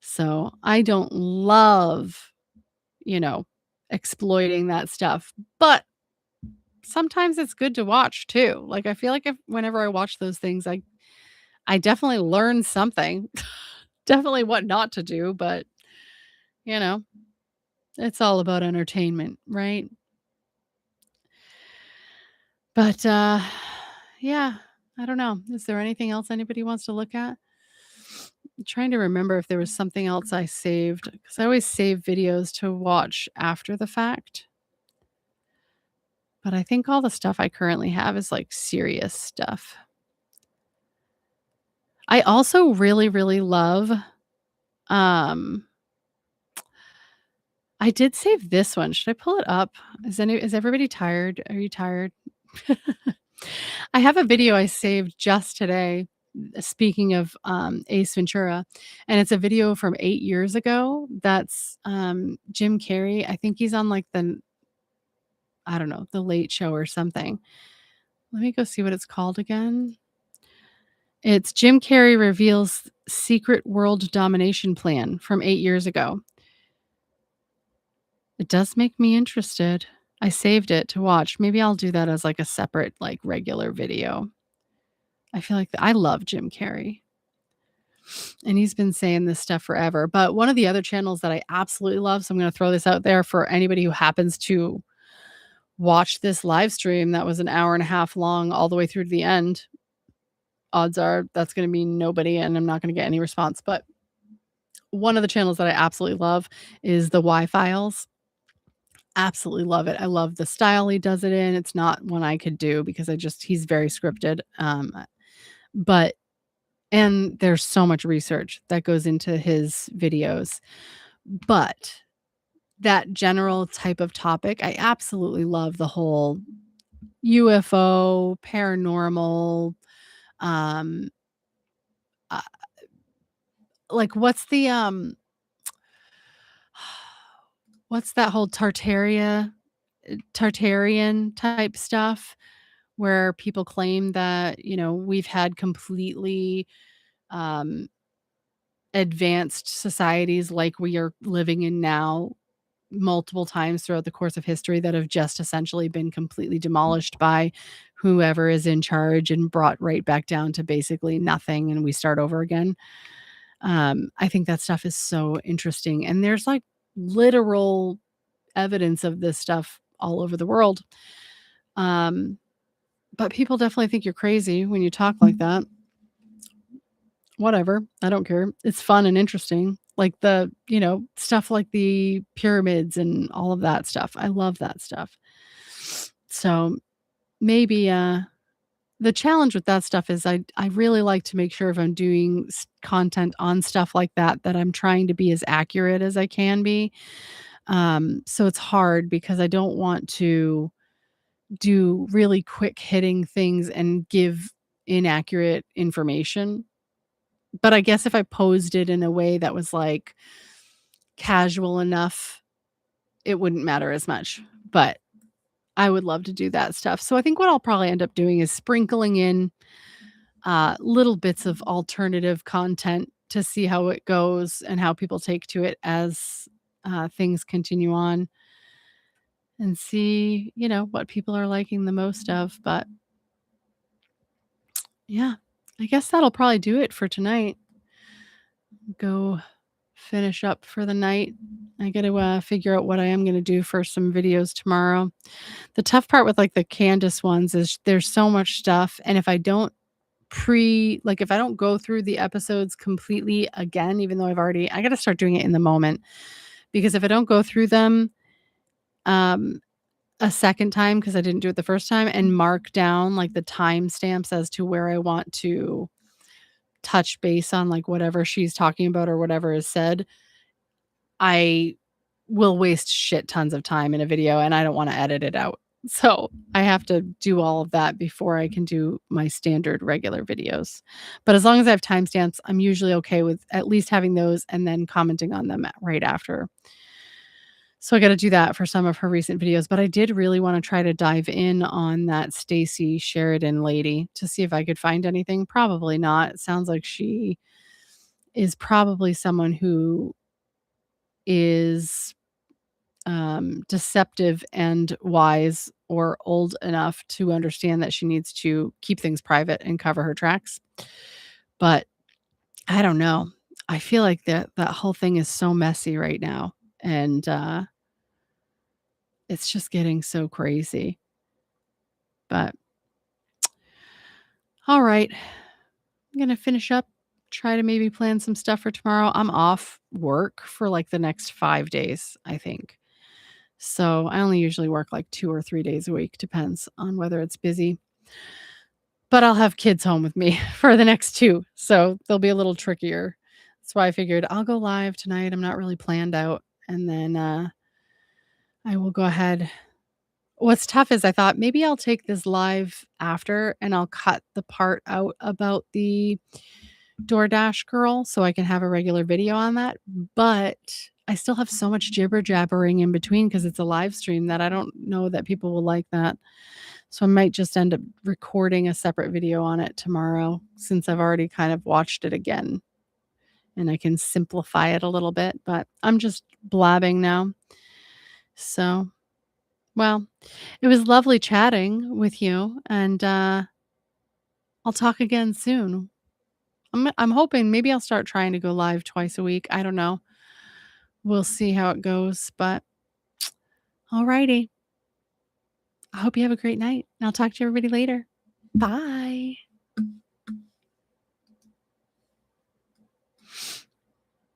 So I don't love, exploiting that stuff, but sometimes it's good to watch too. Like I feel like whenever I watch those things, I definitely learn something. Definitely what not to do, but it's all about entertainment, right? But yeah, I don't know. Is there anything else anybody wants to look at? I'm trying to remember if there was something else I saved, because I always save videos to watch after the fact. But I think all the stuff I currently have is like serious stuff. I also really, really love, um, I did save this one. Should I pull it up? Is everybody tired? Are you tired? I have a video I saved just today, speaking of, Ace Ventura, and it's a video from 8 years ago that's, Jim Carrey. I think he's on, like, I don't know, The Late Show or something. Let me go see what it's called again. It's Jim Carrey reveals secret world domination plan from 8 years ago. It does make me interested. I saved it to watch. Maybe I'll do that as like a separate, like regular video. I feel like I love Jim Carrey. And he's been saying this stuff forever. But one of the other channels that I absolutely love, so I'm going to throw this out there for anybody who happens to watch this live stream that was an hour and a half long all the way through to the end. Odds are that's going to be nobody and I'm not going to get any response. But one of the channels that I absolutely love is the Y-Files. Absolutely love it. I love the style he does it in. It's not one I could do because he's very scripted. But and there's so much research that goes into his videos. But that general type of topic, I absolutely love the whole UFO, paranormal, uh, like what's that whole Tartarian type stuff where people claim that, we've had completely advanced societies like we are living in now multiple times throughout the course of history that have just essentially been completely demolished by whoever is in charge and brought right back down to basically nothing and we start over again. I think that stuff is so interesting. And there's like literal evidence of this stuff all over the world. But people definitely think you're crazy when you talk like that. Whatever. I don't care. It's fun and interesting. Like the, stuff like the pyramids and all of that stuff. I love that stuff. So maybe the challenge with that stuff is I really like to make sure if I'm doing content on stuff like that, that I'm trying to be as accurate as I can be. So it's hard because I don't want to do really quick hitting things and give inaccurate information. But I guess if I posed it in a way that was like casual enough, it wouldn't matter as much. But I would love to do that stuff. So I think what I'll probably end up doing is sprinkling in little bits of alternative content to see how it goes and how people take to it as things continue on and see, what people are liking the most of. But yeah, I guess that'll probably do it for tonight. Go finish up for the night. I got to figure out what I am going to do for some videos tomorrow. The tough part with like the Candace ones is there's so much stuff. And if I don't if I don't go through the episodes completely again, even though I got to start doing it in the moment, because if I don't go through them a second time, because I didn't do it the first time, and mark down like the timestamps as to where I want to touch base on like whatever she's talking about or whatever is said, I will waste shit tons of time in a video and I don't want to edit it out. So I have to do all of that before I can do my standard regular videos. But as long as I have timestamps, I'm usually okay with at least having those and then commenting on them right after. So I got to do that for some of her recent videos. But I did really want to try to dive in on that Stacey Sheridan lady to see if I could find anything. Probably not. It sounds like she is probably someone who is deceptive and wise or old enough to understand that she needs to keep things private and cover her tracks. But I don't know. I feel like that whole thing is so messy right now. And it's just getting so crazy. But all right. I'm going to finish up, try to maybe plan some stuff for tomorrow. I'm off work for like the next 5 days, I think. So I only usually work like 2 or 3 days a week, depends on whether it's busy. But I'll have kids home with me for the next 2, so they'll be a little trickier. That's why I figured I'll go live tonight. I'm not really planned out. And then I will go ahead. What's tough is I thought maybe I'll take this live after and I'll cut the part out about the DoorDash girl so I can have a regular video on that, but I still have so much jibber jabbering in between because it's a live stream that I don't know that people will like that. So I might just end up recording a separate video on it tomorrow since I've already kind of watched it again and I can simplify it a little bit, but I'm just blabbing now. So, well, it was lovely chatting with you and I'll talk again soon. I'm hoping maybe I'll start trying to go live twice a week. I don't know. We'll see how it goes, but alrighty. I hope you have a great night. I'll talk to everybody later. Bye.